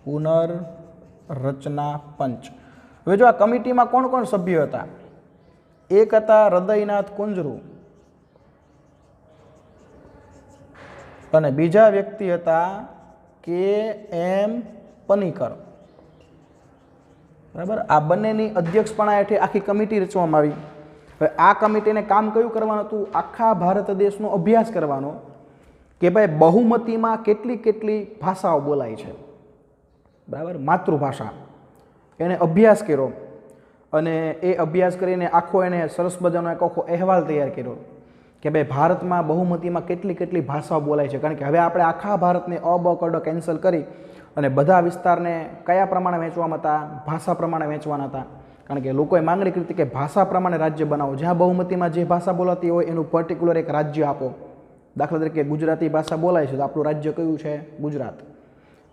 પુનર્રચના પંચ. હવે જો આ કમિટીમાં કોણ કોણ સભ્યો હતા? એક હતા હૃદયનાથ કુંજરુ અને બીજા વ્યક્તિ હતા કે.એમ. પનીકર, બરાબર. આ બંનેની અધ્યક્ષપણા હેઠળ આખી કમિટી રચવામાં આવી. હવે આ કમિટીને કામ કયું કરવાનું હતું? આખા ભારત દેશનો અભ્યાસ કરવાનો કે ભાઈ બહુમતીમાં કેટલી કેટલી ભાષાઓ બોલાય છે, બરાબર, માતૃભાષા. એણે અભ્યાસ કર્યો અને એ અભ્યાસ કરીને આખો એને સરસ મજાનો એક આખો અહેવાલ તૈયાર કર્યો કે ભાઈ ભારતમાં બહુમતીમાં કેટલી કેટલી ભાષાઓ બોલાય છે. કારણ કે હવે આપણે આખા ભારતને અ, બ, ક, ડ કેન્સલ કરી અને બધા વિસ્તારને કયા પ્રમાણે વહેંચવામાં હતા? ભાષા પ્રમાણે વહેંચવાના હતા. કારણ કે લોકોએ માંગણી કરી હતી કે ભાષા પ્રમાણે રાજ્ય બનાવો. જ્યાં બહુમતીમાં જે ભાષા બોલાતી હોય એનું પર્ટિક્યુલર એક રાજ્ય આપો. દાખલા તરીકે ગુજરાતી ભાષા બોલાય છે તો આપણું રાજ્ય કયું છે? ગુજરાત.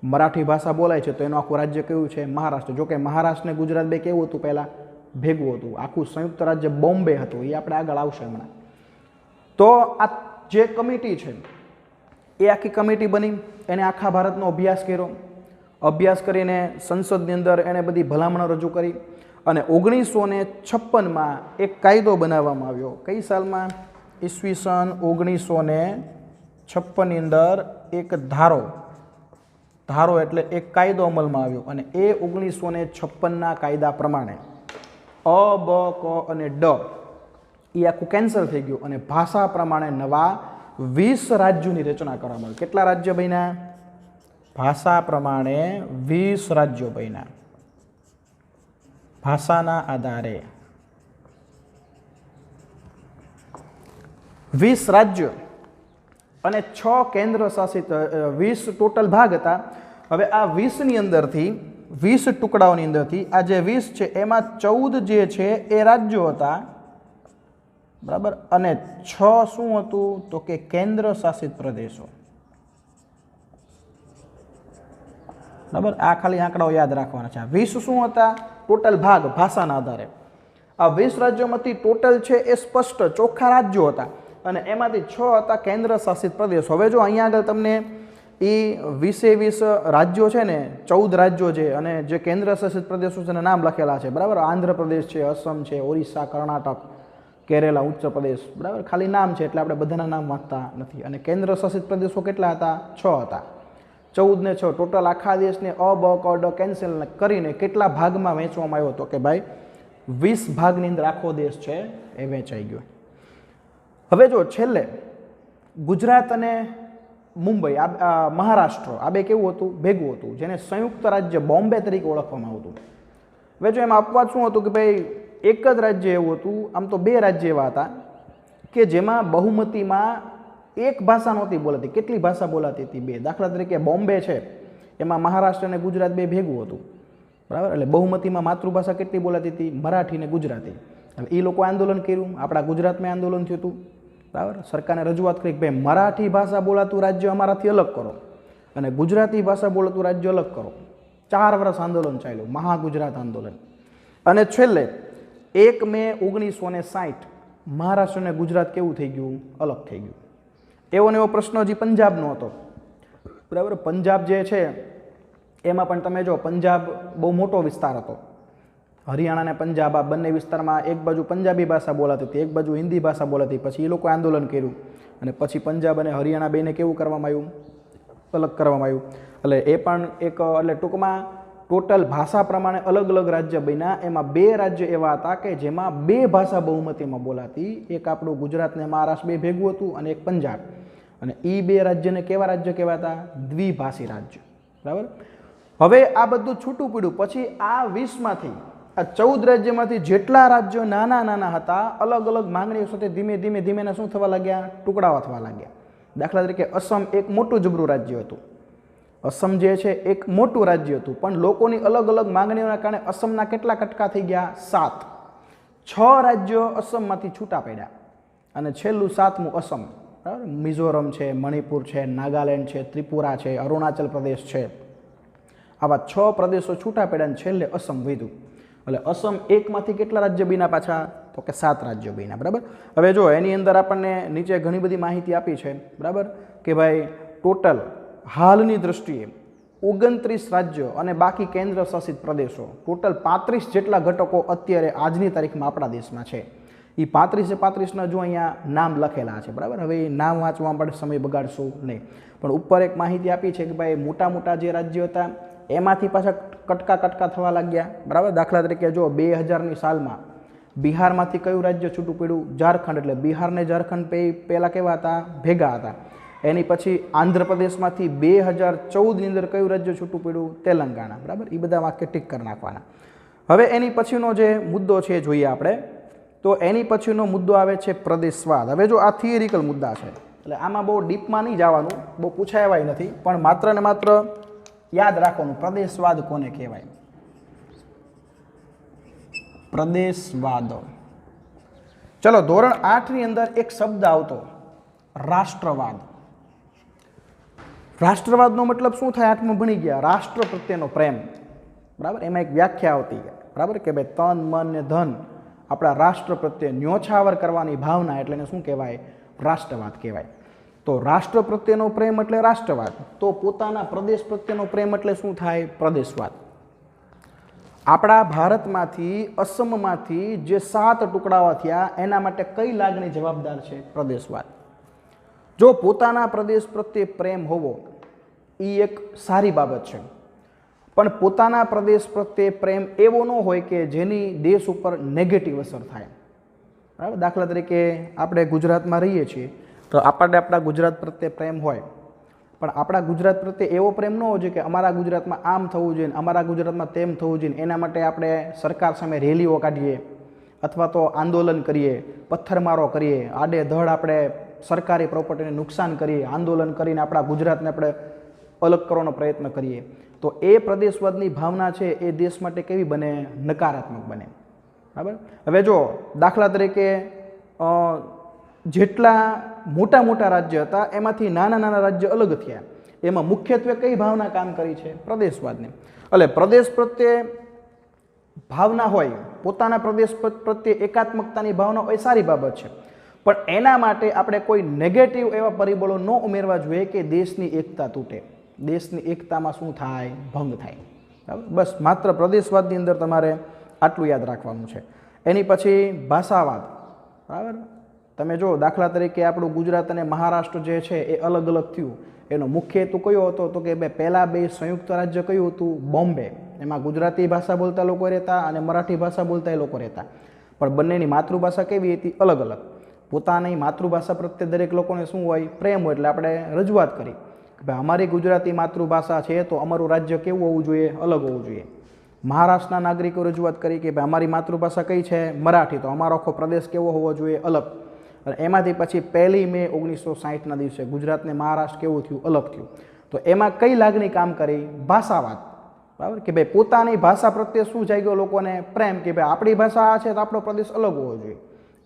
मराठी भाषा बोलाय छे तो एनुं आखुं राज्य कयुं छे? महाराष्ट्र। जो कि महाराष्ट्र ने गुजरात बे केवुं हतुं पहेला? भेगुं हतुं। आखुं संयुक्त राज्य बॉम्बे हतुं। ए आपणे आगळ आवशे हमणां। तो आ जे कमिटी छे ए आखी कमिटी बनी, एने आखा भारतनो अभ्यास कर्यो। अभ्यास करीने संसदनी अंदर एणे बधी भलामणो रजू करी અને 1956 એક કાયદો બનાવવામાં આવ્યો। કઈ સાલમાં? ઈસવીસન 1956 ની અંદર એક ધારો એટલે એક કાયદો અમલમાં આવ્યો અને એ 1956ના કાયદા પ્રમાણે અ બ ક અને ડ એ આખું કેન્સલ થઈ ગયું અને ભાષા પ્રમાણે નવા 20 રાજ્યોની રચના કરવામાં આવી। કેટલા રાજ્ય બન્યા? ભાષા પ્રમાણે 20 રાજ્યો બન્યા। भाषाना आधारे 20 राज्य અને 6 केन्द्र शासित 20 टोटल भाग हता। हवे आ 20 नी अंदरथी 20 टुकड़ाओनी अंदरथी आ जे 20 छे एमां 14 जे छे ए राज्यो हता, बराबर, અને 6 शुं हतुं? तो के केन्द्र शासित प्रदेशो। बराबर, आ खाली आंकड़ाओ याद राखवाना छे। 20 शुं हता? टोटल भाग भाषाना आधारे। आ 20 राज्योमांथी टोटल छे ए स्पष्ट चोख्खा राज्यो हता અને એમાંથી 6 હતા કેન્દ્ર શાસિત પ્રદેશો। હવે જો અહીંયા આગળ તમને એ 20 રાજ્યો છે ને, 14 રાજ્યો છે અને જે કેન્દ્ર શાસિત પ્રદેશો છે નામ લખેલા છે, બરાબર। આંધ્રપ્રદેશ છે, અસમ છે, ઓરિસ્સા, કર્ણાટક, કેરેલા, ઉત્તર પ્રદેશ, બરાબર। ખાલી નામ છે એટલે આપણે બધાના નામ વાંચતા નથી। અને કેન્દ્ર શાસિત પ્રદેશો કેટલા હતા? 6 હતા। 14 ને 6 ટોટલ આખા દેશને અ બ ક ડ કેન્સલ કરીને કેટલા ભાગમાં વહેંચવામાં આવ્યો? તો કે ભાઈ 20 ભાગની અંદર આખો દેશ છે એ વહેંચાઈ ગયો। હવે જો છેલ્લે ગુજરાત અને મુંબઈ, મહારાષ્ટ્ર, આ બે કેવું હતું? ભેગું હતું, જેને સંયુક્ત રાજ્ય બોમ્બે તરીકે ઓળખવામાં આવતું। હવે જો એમાં અપવાદ શું હતું કે ભાઈ એક જ રાજ્ય એવું હતું, આમ તો 2 રાજ્ય એવા હતા કે જેમાં બહુમતીમાં એક ભાષા નહોતી બોલાતી। કેટલી ભાષા બોલાતી હતી? 2। દાખલા તરીકે બોમ્બે છે એમાં મહારાષ્ટ્ર અને ગુજરાત બે ભેગું હતું, બરાબર। એટલે બહુમતીમાં માતૃભાષા કેટલી બોલાતી હતી? મરાઠી ને ગુજરાતી। હવે એ લોકો આંદોલન કર્યું, આપણા ગુજરાતમાં આંદોલન થયું હતું, બરાબર। સરકારને રજૂઆત કરી કે ભાઈ મરાઠી ભાષા બોલાતું રાજ્ય અમારાથી અલગ કરો અને ગુજરાતી ભાષા બોલાતું રાજ્ય અલગ કરો। 4 વર્ષ આંદોલન ચાલ્યું, મહાગુજરાત આંદોલન। અને છેલ્લે 1 મે 1960 મહારાષ્ટ્ર અને ગુજરાત કેવું થઈ ગયું? અલગ થઈ ગયું। એવો ને એવો પ્રશ્ન હજી પંજાબનો હતો, બરાબર। પંજાબ જે છે એમાં પણ તમે જો પંજાબ બહુ મોટો વિસ્તાર હતો। હરિયાણા અને પંજાબ આ બંને વિસ્તારમાં એક બાજુ પંજાબી ભાષા બોલાતી હતી, એક બાજુ હિન્દી ભાષા બોલાતી। પછી એ લોકો આંદોલન કર્યું અને પછી પંજાબ અને હરિયાણા બેને કેવું કરવામાં આવ્યું? અલગ કરવામાં આવ્યું। એટલે એ પણ એક, એટલે ટૂંકમાં ટોટલ ભાષા પ્રમાણે અલગ અલગ રાજ્ય બન્યા। એમાં 2 રાજ્ય એવા હતા કે જેમાં 2 ભાષા બહુમતીમાં બોલાતી। એક આપણું ગુજરાત ને મહારાષ્ટ્ર બે ભેગું હતું અને એક પંજાબ। અને એ 2 રાજ્યને કેવા રાજ્ય કહેવાતા? દ્વિભાષી રાજ્ય, બરાબર। હવે આ બધું છૂટું પડ્યું પછી આ 20માંથી આ 14 રાજ્યમાંથી જેટલા રાજ્યો નાના નાના હતા, અલગ અલગ માંગણીઓ સાથે ધીમે ધીમે ધીમે શું થવા લાગ્યા? ટુકડાઓ થવા લાગ્યા। દાખલા તરીકે અસમ એક મોટું જબરું રાજ્ય હતું। અસમ જે છે એક મોટું રાજ્ય હતું, પણ લોકોની અલગ અલગ માંગણીઓના કારણે અસમના કેટલા કટકા થઈ ગયા? 7। 6 રાજ્યો અસમમાંથી છૂટા પડ્યા અને છેલ્લું 7મું અસમ, બરાબર। મિઝોરમ છે, મણિપુર છે, નાગાલેન્ડ છે, ત્રિપુરા છે, અરુણાચલ પ્રદેશ છે, આવા 6 પ્રદેશો છૂટા પડ્યા અને છેલ્લે અસમ વધ્યું। એટલે અસમ એકમાંથી કેટલા રાજ્ય બન્યા પાછા? તો કે 7 રાજ્યો બન્યા, બરાબર। હવે જો એની અંદર આપણને નીચે ઘણી બધી માહિતી આપી છે, બરાબર, કે ભાઈ ટોટલ હાલની દ્રષ્ટિએ 29 રાજ્યો અને બાકી કેન્દ્ર શાસિત પ્રદેશો, ટોટલ 35 જેટલા ઘટકો અત્યારે આજની તારીખમાં આપણા દેશમાં છે। એ 35ના જો અહીંયા નામ લખેલા છે, બરાબર। હવે એ નામ વાંચવા માટે સમય બગાડશું નહીં, પણ ઉપર એક માહિતી આપી છે કે ભાઈ મોટા મોટા જે રાજ્યો હતા એમાંથી પાછા કટકા થવા લાગ્યા, બરાબર। દાખલા તરીકે જો 2000ની સાલમાં બિહારમાંથી કયું રાજ્ય છૂટું પડ્યું? ઝારખંડ। એટલે બિહાર ને ઝારખંડ પહેલાં કેવા હતા? ભેગા હતા। એની પછી આંધ્રપ્રદેશમાંથી 2014ની અંદર કયું રાજ્ય છૂટું પડ્યું? તેલંગાણા, બરાબર। એ બધા વાક્ય ટીક કરી નાખવાના। હવે એની પછીનો જે મુદ્દો છે જોઈએ આપણે, તો એની પછીનો મુદ્દો આવે છે પ્રદેશવાદ। હવે જો આ થિયરિકલ મુદ્દા છે એટલે આમાં બહુ ડીપમાં નહીં જવાનું, બહુ પૂછાયવાય નથી, પણ માત્ર ને માત્ર યાદ રાખવાનું પ્રદેશવાદ કોને કહેવાય? પ્રદેશવાદ। ચલો ધોરણ 8ની અંદર એક શબ્દ આવતો રાષ્ટ્રવાદ। રાષ્ટ્રવાદનો મતલબ શું થાય? 8માં ભણી ગયા, રાષ્ટ્ર પ્રત્યેનો પ્રેમ, બરાબર. એમાં એક વ્યાખ્યા આવતી, બરાબર, કે ભાઈ તન મન ને ધન આપણા રાષ્ટ્ર પ્રત્યે ન્યોછાવર કરવાની ભાવના, એટલે એને શું કહેવાય? રાષ્ટ્રવાદ કહેવાય. તો રાષ્ટ્ર પ્રત્યેનો પ્રેમ એટલે રાષ્ટ્રવાદ. તો પોતાના પ્રદેશ પ્રત્યેનો પ્રેમ એટલે શું થાય? પ્રદેશવાદ. આપણા ભારતમાંથી, અસમમાંથી જે 7 ટુકડાઓ થયા એના માટે કઈ લાગણી જવાબદાર છે? પ્રદેશવાદ. જો પોતાના પ્રદેશ પ્રત્યે પ્રેમ હોવો એ એક સારી બાબત છે, પણ પોતાના પ્રદેશ પ્રત્યે પ્રેમ એવો ન હોય કે જેની દેશ ઉપર નેગેટિવ અસર થાય, બરાબર. દાખલા તરીકે આપણે ગુજરાતમાં રહીએ છીએ તો આપણને આપણા ગુજરાત પ્રત્યે પ્રેમ હોય, પણ આપણા ગુજરાત પ્રત્યે એવો પ્રેમ ન હોવો જોઈએ કે અમારા ગુજરાતમાં આમ થવું જોઈએ, અમારા ગુજરાતમાં તેમ થવું જોઈએ. એના માટે આપણે સરકાર સામે રેલીઓ કાઢીએ અથવા તો આંદોલન કરીએ, પથ્થરમારો કરીએ, આડેધડ આપણે સરકારી પ્રોપર્ટીને નુકસાન કરીએ, આંદોલન કરીને આપણા ગુજરાતને આપણે અલગ કરવાનો પ્રયત્ન કરીએ, તો એ પ્રદેશવાદની ભાવના છે એ દેશ માટે કેવી બને? નકારાત્મક બને, બરાબર. હવે જો દાખલા તરીકે જેટલા મોટા મોટા રાજ્ય હતા એમાંથી નાના નાના રાજ્ય અલગ થયા, એમાં મુખ્યત્વે કઈ ભાવના કામ કરી છે? પ્રદેશવાદની. એટલે પ્રદેશ પ્રત્યે ભાવના હોય, પોતાના પ્રદેશ પ્રત્યે એકાત્મકતાની ભાવના હોય, સારી બાબત છે, પણ એના માટે આપણે કોઈ નેગેટિવ એવા પરિબળો ન ઉમેરવા જોઈએ કે દેશની એકતા તૂટે, દેશની એકતામાં શું થાય? ભંગ થાય, બરાબર. બસ માત્ર પ્રદેશવાદની અંદર તમારે આટલું યાદ રાખવાનું છે. એની પછી ભાષાવાદ, બરાબર. તમે જો દાખલા તરીકે આપણું ગુજરાત અને મહારાષ્ટ્ર જે છે એ અલગ અલગ થયું, એનો મુખ્ય હેતુ કયો હતો? તો કે પહેલાં 2 સંયુક્ત રાજ્ય કયું હતું? બોમ્બે. એમાં ગુજરાતી ભાષા બોલતા લોકો રહેતા અને મરાઠી ભાષા બોલતા એ લોકો રહેતા, પણ બંનેની માતૃભાષા કેવી હતી? અલગ અલગ. પોતાની માતૃભાષા પ્રત્યે દરેક લોકોને શું હોય? પ્રેમ હોય. એટલે આપણે રજૂઆત કરી કે ભાઈ અમારી ગુજરાતી માતૃભાષા છે તો અમારું રાજ્ય કેવું હોવું જોઈએ? અલગ હોવું જોઈએ. મહારાષ્ટ્રના નાગરિકો રજૂઆત કરી કે ભાઈ અમારી માતૃભાષા કઈ છે? મરાઠી, તો અમારો આખો પ્રદેશ કેવો હોવો જોઈએ? અલગ. અને એમાંથી પછી 1 મે 1960ના દિવસે ગુજરાતને મહારાષ્ટ્ર કેવું થયું? અલગ થયું. તો એમાં કઈ લાગણી કામ કરી? ભાષાવાદ, બરાબર. કે ભાઈ પોતાની ભાષા પ્રત્યે શું જાગ્યો લોકોને? પ્રેમ, કે ભાઈ આપણી ભાષા આ છે તો આપણો પ્રદેશ અલગ હોવો જોઈએ,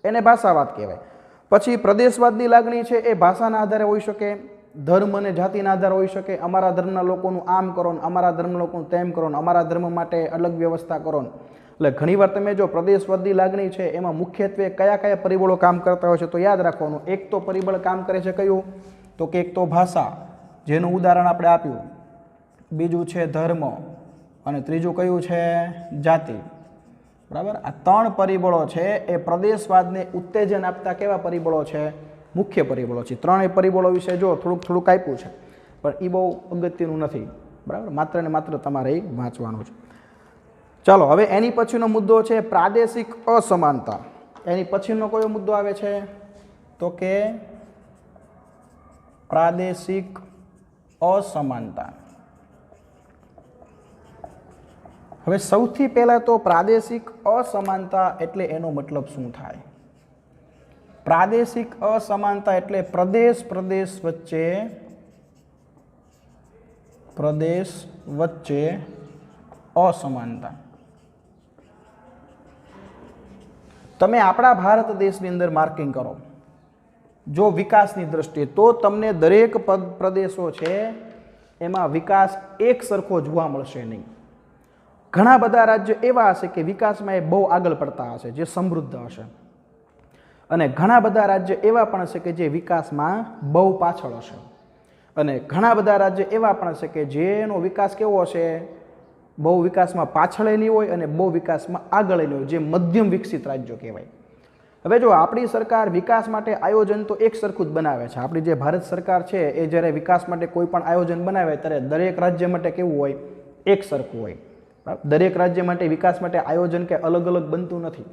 એને ભાષાવાદ કહેવાય. પછી પ્રદેશવાદની લાગણી છે એ ભાષાના આધારે હોઈ શકે, ધર્મ અને જાતિના આધારે હોઈ શકે. અમારા ધર્મના લોકોનું આમ કરો ને અમારા ધર્મના લોકોનું તેમ કરો ને અમારા ધર્મ માટે અલગ વ્યવસ્થા કરો ને. એટલે ઘણીવાર તમે જો પ્રદેશવાદની લાગણી છે એમાં મુખ્યત્વે કયા કયા પરિબળો કામ કરતા હોય છે તો યાદ રાખવાનું. એક તો પરિબળ કામ કરે છે કયું? તો કે એક તો ભાષા, જેનું ઉદાહરણ આપણે આપ્યું, બીજું છે ધર્મ, અને ત્રીજું કયું છે? જાતિ, બરાબર. આ 3 પરિબળો છે એ પ્રદેશવાદને ઉત્તેજન આપતા કેવા પરિબળો છે? મુખ્ય પરિબળો છે. 3 પરિબળો વિશે જો થોડુંક આપ્યું છે, પણ એ બહુ અગત્યનું નથી, બરાબર. માત્ર ને માત્ર તમારે એ વાંચવાનું છે. ચાલો, હવે એની પછીનો મુદ્દો છે પ્રાદેશિક અસમાનતા. એની પછીનો કયો મુદ્દો આવે છે? તો કે પ્રાદેશિક અસમાનતા. હવે સૌથી પહેલાં તો પ્રાદેશિક અસમાનતા એટલે એનો મતલબ શું થાય? પ્રાદેશિક અસમાનતા એટલે પ્રદેશ વચ્ચે અસમાનતા. તમે આપણા ભારત દેશની અંદર માર્કિંગ કરો જો વિકાસની દ્રષ્ટિએ, તો તમને દરેક પ્રદેશો છે એમાં વિકાસ એક સરખો જોવા મળશે નહીં. ઘણા બધા રાજ્યો એવા હશે કે વિકાસમાં એ બહુ આગળ પડતા હશે, જે સમૃદ્ધ હશે, અને ઘણા બધા રાજ્ય એવા પણ હશે કે જે વિકાસમાં બહુ પાછળ હશે, અને ઘણા બધા રાજ્ય એવા પણ હશે કે જેનો વિકાસ કેવો હશે? બહુ વિકાસમાં પાછળ નહીં હોય અને બહુ વિકાસમાં આગળ નહીં હોય, જે મધ્યમ વિકસિત રાજ્યો કહેવાય. હવે જો આપણી સરકાર વિકાસ માટે આયોજન તો એક સરખું જ બનાવે છે. આપણી જે ભારત સરકાર છે એ જ્યારે વિકાસ માટે કોઈ પણ આયોજન બનાવે ત્યારે દરેક રાજ્ય માટે કેવું હોય? એક સરખું હોય. દરેક રાજ્ય માટે વિકાસ માટે આયોજન કે અલગ અલગ બનતું નથી.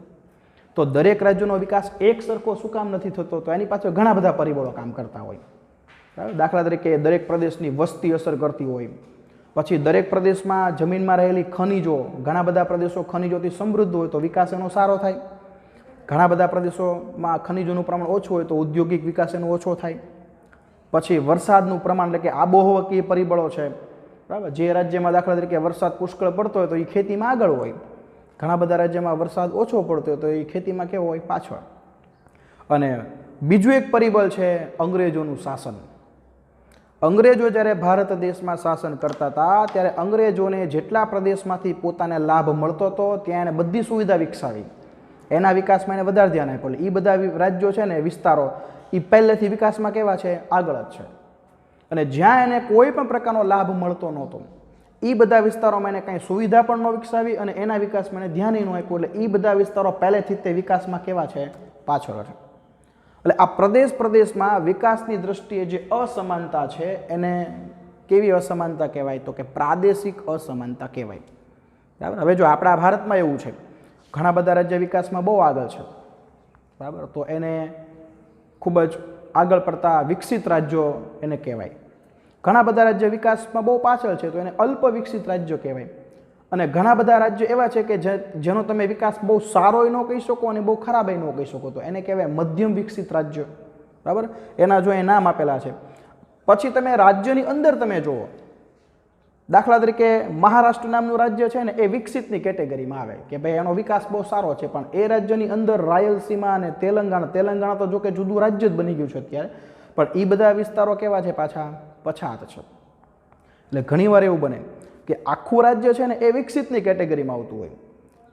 તો દરેક રાજ્યનો વિકાસ એક સરખો શું કામ નથી થતો? તો એની પાછળ ઘણા બધા પરિબળો કામ કરતા હોય. દાખલા તરીકે દરેક પ્રદેશની વસ્તી અસર કરતી હોય, પછી દરેક પ્રદેશમાં જમીનમાં રહેલી ખનિજો, ઘણા બધા પ્રદેશો ખનિજોથી સમૃદ્ધ હોય તો વિકાસ એનો સારો થાય. ઘણા બધા પ્રદેશોમાં ખનિજોનું પ્રમાણ ઓછું હોય તો ઔદ્યોગિક વિકાસ એનો ઓછો થાય. પછી વરસાદનું પ્રમાણ એટલે કે આબોહવાકીય પરિબળો છે, બરાબર. જે રાજ્યમાં દાખલા તરીકે વરસાદ પુષ્કળ પડતો હોય તો એ ખેતીમાં આગળ હોય, ઘણા બધા રાજ્યમાં વરસાદ ઓછો પડતો હોય તો એ ખેતીમાં કેવો હોય? પાછળ. અને બીજું એક પરિબળ છે અંગ્રેજોનું શાસન. અંગ્રેજો જ્યારે ભારત દેશમાં શાસન કરતા હતા ત્યારે અંગ્રેજોને જેટલા પ્રદેશમાંથી પોતાને લાભ મળતો હતો ત્યાં એને બધી સુવિધા વિકસાવી, એના વિકાસમાં એને વધારે ધ્યાન આપ્યું. એ બધા રાજ્યો છે ને, વિસ્તારો, એ પહેલેથી વિકાસમાં કેવા છે? આગળ જ છે. અને જ્યાં એને કોઈ પણ પ્રકારનો લાભ મળતો નહોતો એ બધા વિસ્તારોમાં એને કાંઈ સુવિધા પણ ન વિકસાવી અને એના વિકાસમાં એને ધ્યાન ન આપ્યું. એટલે એ બધા વિસ્તારો પહેલેથી તે વિકાસમાં કેવા છે? પાછળ છે. એટલે આ પ્રદેશમાં વિકાસની દ્રષ્ટિએ જે અસમાનતા છે એને કેવી અસમાનતા કહેવાય? તો કે પ્રાદેશિક અસમાનતા કહેવાય. બરાબર. હવે જો આપણા ભારતમાં એવું છે, ઘણા બધા રાજ્ય વિકાસમાં બહુ આગળ છે, બરાબર, તો એને ખૂબ જ આગળ પડતા વિકસિત રાજ્યો એને કહેવાય. ઘણા બધા રાજ્ય વિકાસમાં બહુ પાછળ છે તો એને અલ્પ વિકસિત રાજ્યો કહેવાય. અને ઘણા બધા રાજ્યો એવા છે કે જેનો તમે વિકાસ બહુ સારોય ન કહી શકો અને બહુ ખરાબય ન કહી શકો, તો એને કહેવાય મધ્યમ વિકસિત રાજ્યો. બરાબર. એના જો એ નામ આપેલા છે. પછી તમે રાજ્યની અંદર તમે જુઓ, દાખલા તરીકે મહારાષ્ટ્ર નામનું રાજ્ય છે ને, એ વિકસિતની કેટેગરીમાં આવે કે ભાઈ એનો વિકાસ બહુ સારો છે. પણ એ રાજ્યની અંદર રાયલસીમા અને તેલંગાણા તો જો કે જુદું રાજ્ય જ બની ગયું છે અત્યારે, પણ એ બધા વિસ્તારો કેવા છે? પાછા પછાત છે. એટલે ઘણીવાર એવું બને કે આખું રાજ્ય છે ને એ વિકસિતની કેટેગરીમાં આવતું હોય,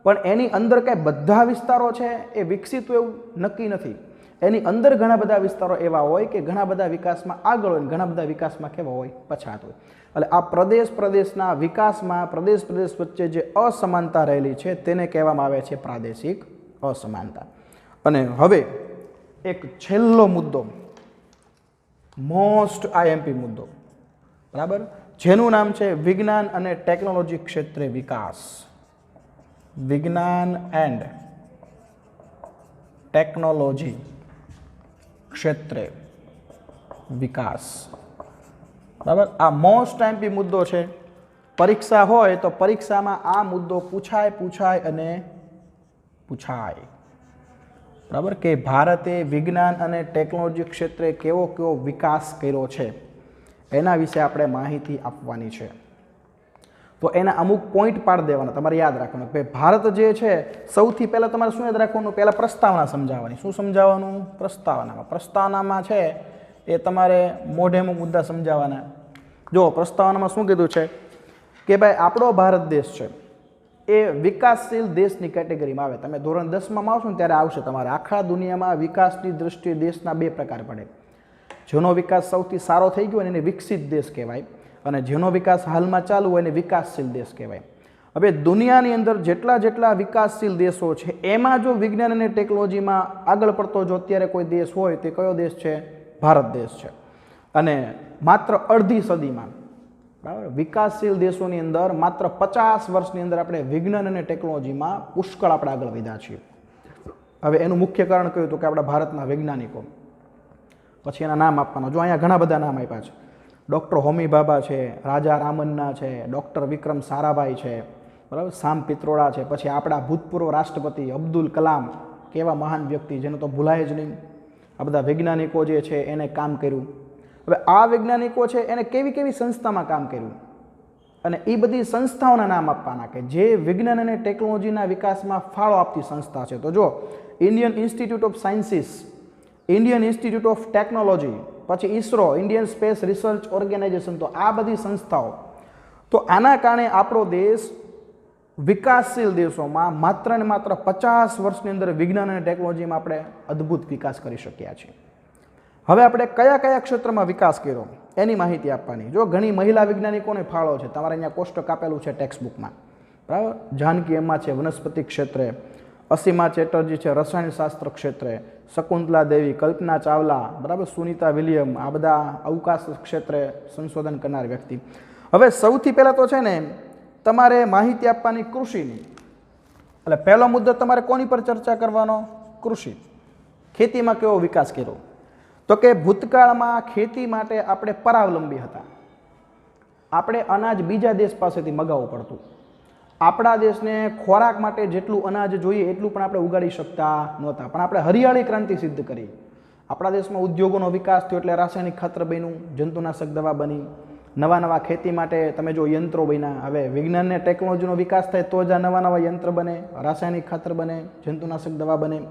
પણ એની અંદર કાંઈ બધા વિસ્તારો છે એ વિકસિત એવું નક્કી નથી. એની અંદર ઘણા બધા વિસ્તારો એવા હોય કે ઘણા બધા વિકાસમાં આગળ હોય, ઘણા બધા વિકાસમાં કેવા હોય? પછાત હોય. એટલે આ પ્રદેશના વિકાસમાં પ્રદેશ વચ્ચે જે અસમાનતા રહેલી છે તેને કહેવામાં આવે છે પ્રાદેશિક અસમાનતા. અને હવે એક છેલ્લો મુદ્દો, મોસ્ટ આઈએમપી મુદ્દો, બરાબર, જેનું નામ છે વિજ્ઞાન અને ટેકનોલોજી ક્ષેત્રે વિકાસ. વિજ્ઞાન એન્ડ ટેકનોલોજી ક્ષેત્રે વિકાસ. બરાબર. આ મોસ્ટ આઈએમપી મુદ્દો છે. પરીક્ષા હોય તો પરીક્ષામાં આ મુદ્દો પૂછાય અને પૂછાય. બરાબર. કે ભારતે વિજ્ઞાન અને ટેકનોલોજી ક્ષેત્રે કેવો વિકાસ કર્યો છે એના વિશે આપણે માહિતી આપવાની છે. તો એના અમુક પોઈન્ટ પાડી દેવાના, તમારે યાદ રાખવાનું કે ભારત જે છે, સૌથી પહેલાં તમારે શું યાદ રાખવાનું? પહેલાં પ્રસ્તાવના સમજાવવાની. શું સમજાવવાનું? પ્રસ્તાવનામાં છે એ તમારે મોઢે મુદ્દા સમજાવવાના. જો પ્રસ્તાવનામાં શું કીધું છે કે ભાઈ આપણો ભારત દેશ છે એ વિકાસશીલ દેશની કેટેગરીમાં આવે. તમે ધોરણ 10માં આવશો ને ત્યારે આવશે તમારે. આખા દુનિયામાં વિકાસની દૃષ્ટિએ દેશના બે પ્રકાર પડે. જેનો વિકાસ સૌથી સારો થઈ ગયો એને વિકસિત દેશ કહેવાય, અને જેનો વિકાસ હાલમાં ચાલુ હોય એને વિકાસશીલ દેશ કહેવાય. હવે દુનિયાની અંદર જેટલા વિકાસશીલ દેશો છે એમાં જો વિજ્ઞાન અને ટેકનોલોજીમાં આગળ પડતો જો અત્યારે કોઈ દેશ હોય તે કયો દેશ છે? ભારત દેશ છે. અને માત્ર અડધી સદીમાં, બરાબર, વિકાસશીલ દેશોની અંદર માત્ર 50 વર્ષની અંદર આપણે વિજ્ઞાન અને ટેકનોલોજીમાં પુષ્કળ આપણે આગળ વધ્યા છીએ. હવે એનું મુખ્ય કારણ કયું હતું કે આપણા ભારતના વૈજ્ઞાનિકો. પછી એના નામ આપવાના. જો અહીંયા ઘણા બધા નામ આપ્યા છે. ડૉક્ટર હોમી ભાભા છે, રાજા રામન્ના છે, ડૉક્ટર વિક્રમ સારાભાઈ છે, બરાબર, સામ પિત્રોડા છે. પછી આપણા ભૂતપૂર્વ રાષ્ટ્રપતિ અબ્દુલ કલામ, કેવા મહાન વ્યક્તિ, જેને તો ભૂલાય જ નહીં. આ બધા વૈજ્ઞાનિકો જે છે એને કામ કર્યું. હવે આ વૈજ્ઞાનિકો છે એને કેવી સંસ્થામાં કામ કર્યું અને એ બધી સંસ્થાઓના નામ આપવાના કે જે વિજ્ઞાન અને ટેકનોલોજીના વિકાસમાં ફાળો આપતી સંસ્થા છે. તો જો Indian Institute of Sciences, Indian Institute of Technology, પછી ISRO, Indian Space Research Organisation, તો આ બધી સંસ્થાઓ. તો આના કારણે આપણો દેશ વિકાસશીલ દેશોમાં માત્ર ને માત્ર 50 વર્ષની અંદર વિજ્ઞાન અને ટેકનોલોજીમાં આપણે અદ્ભુત વિકાસ કરી શક્યા છીએ. હવે આપણે કયા ક્ષેત્રમાં વિકાસ કર્યો એની માહિતી આપવાની. જો ઘણી મહિલા વૈજ્ઞાનિકોને ફાળો છે, તમારે અહીંયા કોષ્ટક આપેલું છે ટેક્સ્ટબુકમાં, બરાબર. જાનકી એમ્મા છે વનસ્પતિ ક્ષેત્રે, અસીમા ચેટર્જી છે રસાયણશાસ્ત્ર ક્ષેત્રે, શકુંતલા દેવી, કલ્પના ચાવલા, બરાબર, સુનીતા વિલિયમ, આ બધા અવકાશ ક્ષેત્રે સંશોધન કરનાર વ્યક્તિ. હવે સૌથી પહેલાં તો છે ને તમારે માહિતી આપવાની કૃષિની. એટલે પહેલો મુદ્દો તમારે કોની પર ચર્ચા કરવાનો? કૃષિ. ખેતીમાં કેવો વિકાસ કર્યો? તો કે ભૂતકાળમાં ખેતી માટે આપણે પરાવલંબી હતા. આપણે અનાજ બીજા દેશ પાસેથી મગાવવું પડતું. આપણા દેશને ખોરાક માટે જેટલું અનાજ જોઈએ એટલું પણ આપણે ઉગાડી શકતા નહોતા. પણ આપણે હરિયાળી ક્રાંતિ સિદ્ધ કરી. આપણા દેશમાં ઉદ્યોગોનો વિકાસ થયો એટલે રાસાયણિક ખાતર બન્યું, જંતુનાશક દવા બની, નવા ખેતી માટે તમે જો યંત્રો બન્યા. હવે વિજ્ઞાન અને ટેકનોલોજીનો વિકાસ થાય તો જ આ નવા યંત્ર બને, રાસાયણિક ખાતર બને, જંતુનાશક દવા બને,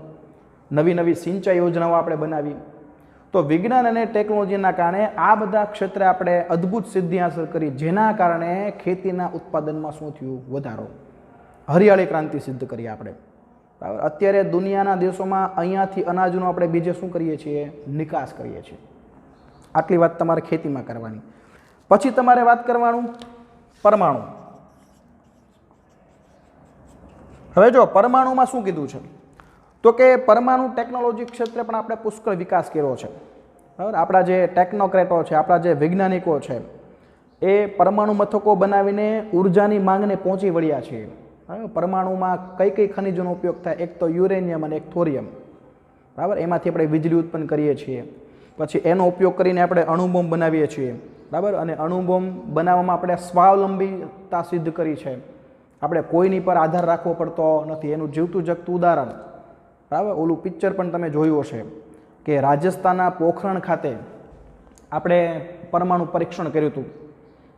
નવી સિંચાઈ યોજનાઓ આપણે બનાવી. તો વિજ્ઞાન અને ટેકનોલોજીના કારણે આ બધા ક્ષેત્રે આપણે અદ્ભુત સિદ્ધિ હાંસલ કરી, જેના કારણે ખેતીના ઉત્પાદનમાં શું થયું? વધારો. હરિયાળી ક્રાંતિ સિદ્ધ કરી આપણે. બરાબર. અત્યારે દુનિયાના દેશોમાં અહીંયાથી અનાજનો આપણે બીજે શું કરીએ છીએ? નિકાસ કરીએ છીએ. આટલી વાત તમારે ખેતીમાં કરવાની. પછી તમારે વાત કરવાનું પરમાણુ. હવે જો પરમાણુમાં શું કીધું છે, તો કે પરમાણુ ટેકનોલોજી ક્ષેત્રે પણ આપણે પુષ્કળ વિકાસ કર્યો છે. બરાબર. આપણા જે ટેકનોક્રેટો છે, આપણા જે વૈજ્ઞાનિકો છે, એ પરમાણુ મથકો બનાવીને ઉર્જાની માંગને પહોંચી વળ્યા છે. પરમાણુમાં કઈ કઈ ખનિજોનો ઉપયોગ થાય? એક તો યુરેનિયમ અને એક થોરિયમ. બરાબર. એમાંથી આપણે વીજળી ઉત્પન્ન કરીએ છીએ. પછી એનો ઉપયોગ કરીને આપણે અણુબોમ્બ બનાવીએ છીએ. બરાબર. અને અણુબોમ્બ બનાવવામાં આપણે સ્વાવલંબીતા સિદ્ધ કરી છે. આપણે કોઈની પર આધાર રાખવો પડતો નથી. એનું જીવતું જગતું ઉદાહરણ. બરાબર. ઓલું પિક્ચર પણ તમે જોયું હશે કે રાજસ્થાનના પોખરણ ખાતે આપણે પરમાણુ પરીક્ષણ કર્યું હતું.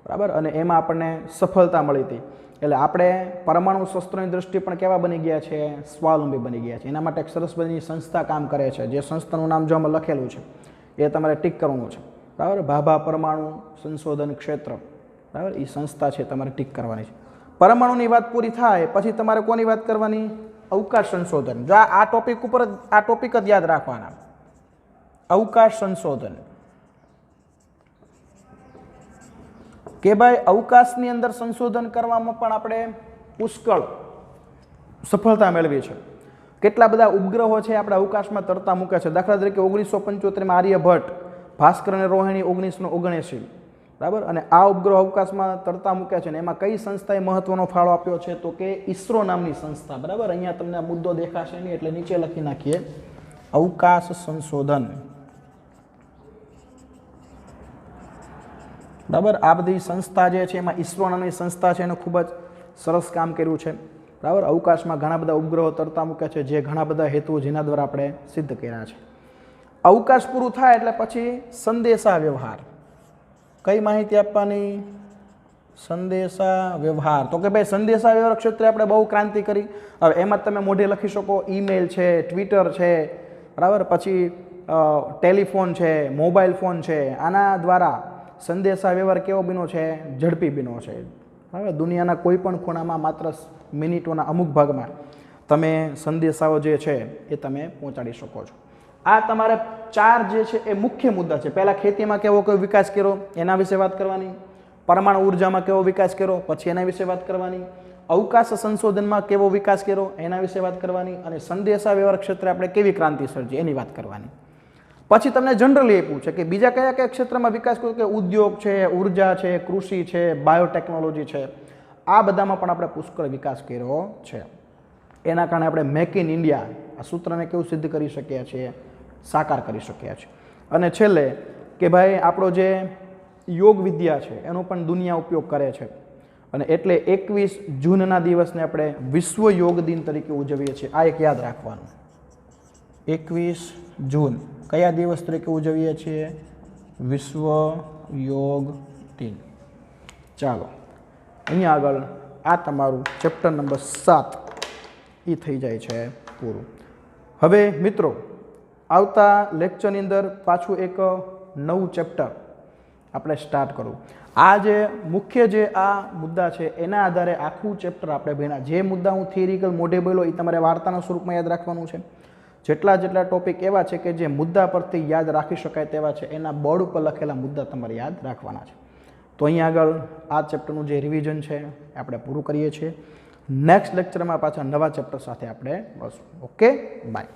બરાબર. અને એમાં આપણને સફળતા મળી હતી. એટલે આપણે પરમાણુ શસ્ત્રોની દ્રષ્ટિએ પણ કેવા બની ગયા છે? સ્વાવલંબી બની ગયા છે. એના માટે એક સરસ મજાની સંસ્થા કામ કરે છે, જે સંસ્થાનું નામ જો આમાં લખેલું છે એ તમારે ટીક કરવાનું છે. બરાબર. ભાભા પરમાણુ સંશોધન ક્ષેત્ર. બરાબર. એ સંસ્થા છે, તમારે ટીક કરવાની છે. પરમાણુની વાત પૂરી થાય પછી તમારે કોની વાત કરવાની? અવકાશ સંશોધન. જો આ ટોપિક ઉપર જ આ ટોપિક જ યાદ રાખવાના. અવકાશ સંશોધન કે ભાઈ અવકાશની અંદર સંશોધન કરવામાં પણ આપણે પુષ્કળ સફળતા મેળવી છે. કેટલા બધા ઉપગ્રહો છે આપણે અવકાશમાં તરતા મૂક્યા છે. દાખલા તરીકે 1975માં આર્યભટ્ટ, ભાસ્કર અને રોહિણી 1979. બરાબર. અને આ ઉપગ્રહ અવકાશમાં તરતા મૂક્યા છે. ને એમાં કઈ સંસ્થાએ મહત્વનો ફાળો આપ્યો છે? તો કે ઈસરો નામની સંસ્થા. બરાબર. અહીંયા તમને આ મુદ્દો દેખાશે નહીં એટલે નીચે લખી નાખીએ અવકાશ સંશોધન. બરાબર. આ બધી સંસ્થા જે છે એમાં ઈસરો નામની સંસ્થા છે, એને ખૂબ જ સરસ કામ કર્યું છે. બરાબર. અવકાશમાં ઘણા બધા ઉપગ્રહો તરતા મૂક્યા છે, જે ઘણા બધા હેતુઓ જેના દ્વારા આપણે સિદ્ધ કર્યા છે. અવકાશ પૂરું થાય એટલે પછી સંદેશા વ્યવહાર. કઈ માહિતી આપવાની? સંદેશા વ્યવહાર. તો કે ભાઈ સંદેશા વ્યવહાર ક્ષેત્રે આપણે બહુ ક્રાંતિ કરી. હવે એમાં તમે મોઢે લખી શકો ઈમેલ છે, ટ્વિટર છે, બરાબર. પછી ટેલિફોન છે, મોબાઈલ ફોન છે. આના દ્વારા સંદેશા વ્યવહાર કેવો બન્યો છે? ઝડપી બન્યો છે. હવે દુનિયાના કોઈ પણ ખૂણામાં માત્ર મિનિટોના અમુક ભાગમાં તમે સંદેશાઓ જે છે એ તમે પહોંચાડી શકો છો. આ તમારે 4 જે છે એ મુખ્ય મુદ્દા છે. પહેલાં ખેતીમાં કેવો કયો વિકાસ કર્યો એના વિશે વાત કરવાની, પરમાણુ ઉર્જામાં કેવો વિકાસ કર્યો પછી એના વિશે વાત કરવાની, અવકાશ સંશોધનમાં કેવો વિકાસ કર્યો એના વિશે વાત કરવાની, અને સંદેશા વ્યવહાર ક્ષેત્રે આપણે કેવી ક્રાંતિ સર્જી એની વાત કરવાની. પછી તમને જનરલી એ પૂછે કે બીજા કયા કયા ક્ષેત્રમાં વિકાસ કર્યો? કે ઉદ્યોગ છે, ઉર્જા છે, કૃષિ છે, બાયોટેકનોલોજી છે. આ બધામાં પણ આપણે પુષ્કળ વિકાસ કર્યો છે. એના કારણે આપણે મેક ઇન ઇન્ડિયા આ સૂત્રને કેવું સિદ્ધ કરી શક્યા છીએ? સાકાર કરી શક્યા છે. અને છેલ્લે કે ભાઈ આપણો જે યોગ વિદ્યા છે એનો પણ દુનિયા ઉપયોગ કરે છે. અને એટલે 21 જૂનના દિવસને આપણે વિશ્વ યોગ દિન તરીકે ઉજવીએ છીએ. આ એક યાદ રાખવાનું. 21 જૂન કયા દિવસ તરીકે ઉજવીએ છીએ? વિશ્વ યોગ દિન. ચાલો અહીંયા આગળ આ તમારું ચેપ્ટર નંબર 7 એ થઈ જાય છે પૂરું. હવે મિત્રો આવતા લેક્ચરની અંદર પાછું એક નવું ચેપ્ટર આપણે સ્ટાર્ટ કરવું. આ જે મુખ્ય જે આ મુદ્દા છે એના આધારે આખું ચેપ્ટર આપણે ભણ્યા. જે મુદ્દા હું થિયરિકલ મોઢે બોલ્યો એ તમારે વાર્તાના સ્વરૂપમાં યાદ રાખવાનું છે. જેટલા ટોપિક એવા છે કે જે મુદ્દા પરથી યાદ રાખી શકાય તેવા છે, એના બોર્ડ ઉપર લખેલા મુદ્દા તમારે યાદ રાખવાના છે. તો અહીંયા આગળ આ ચેપ્ટરનું જે રિવિઝન છે આપણે પૂરું કરીએ છીએ. નેક્સ્ટ લેક્ચરમાં પાછા નવા ચેપ્ટર સાથે આપણે મળશું. Okay, by.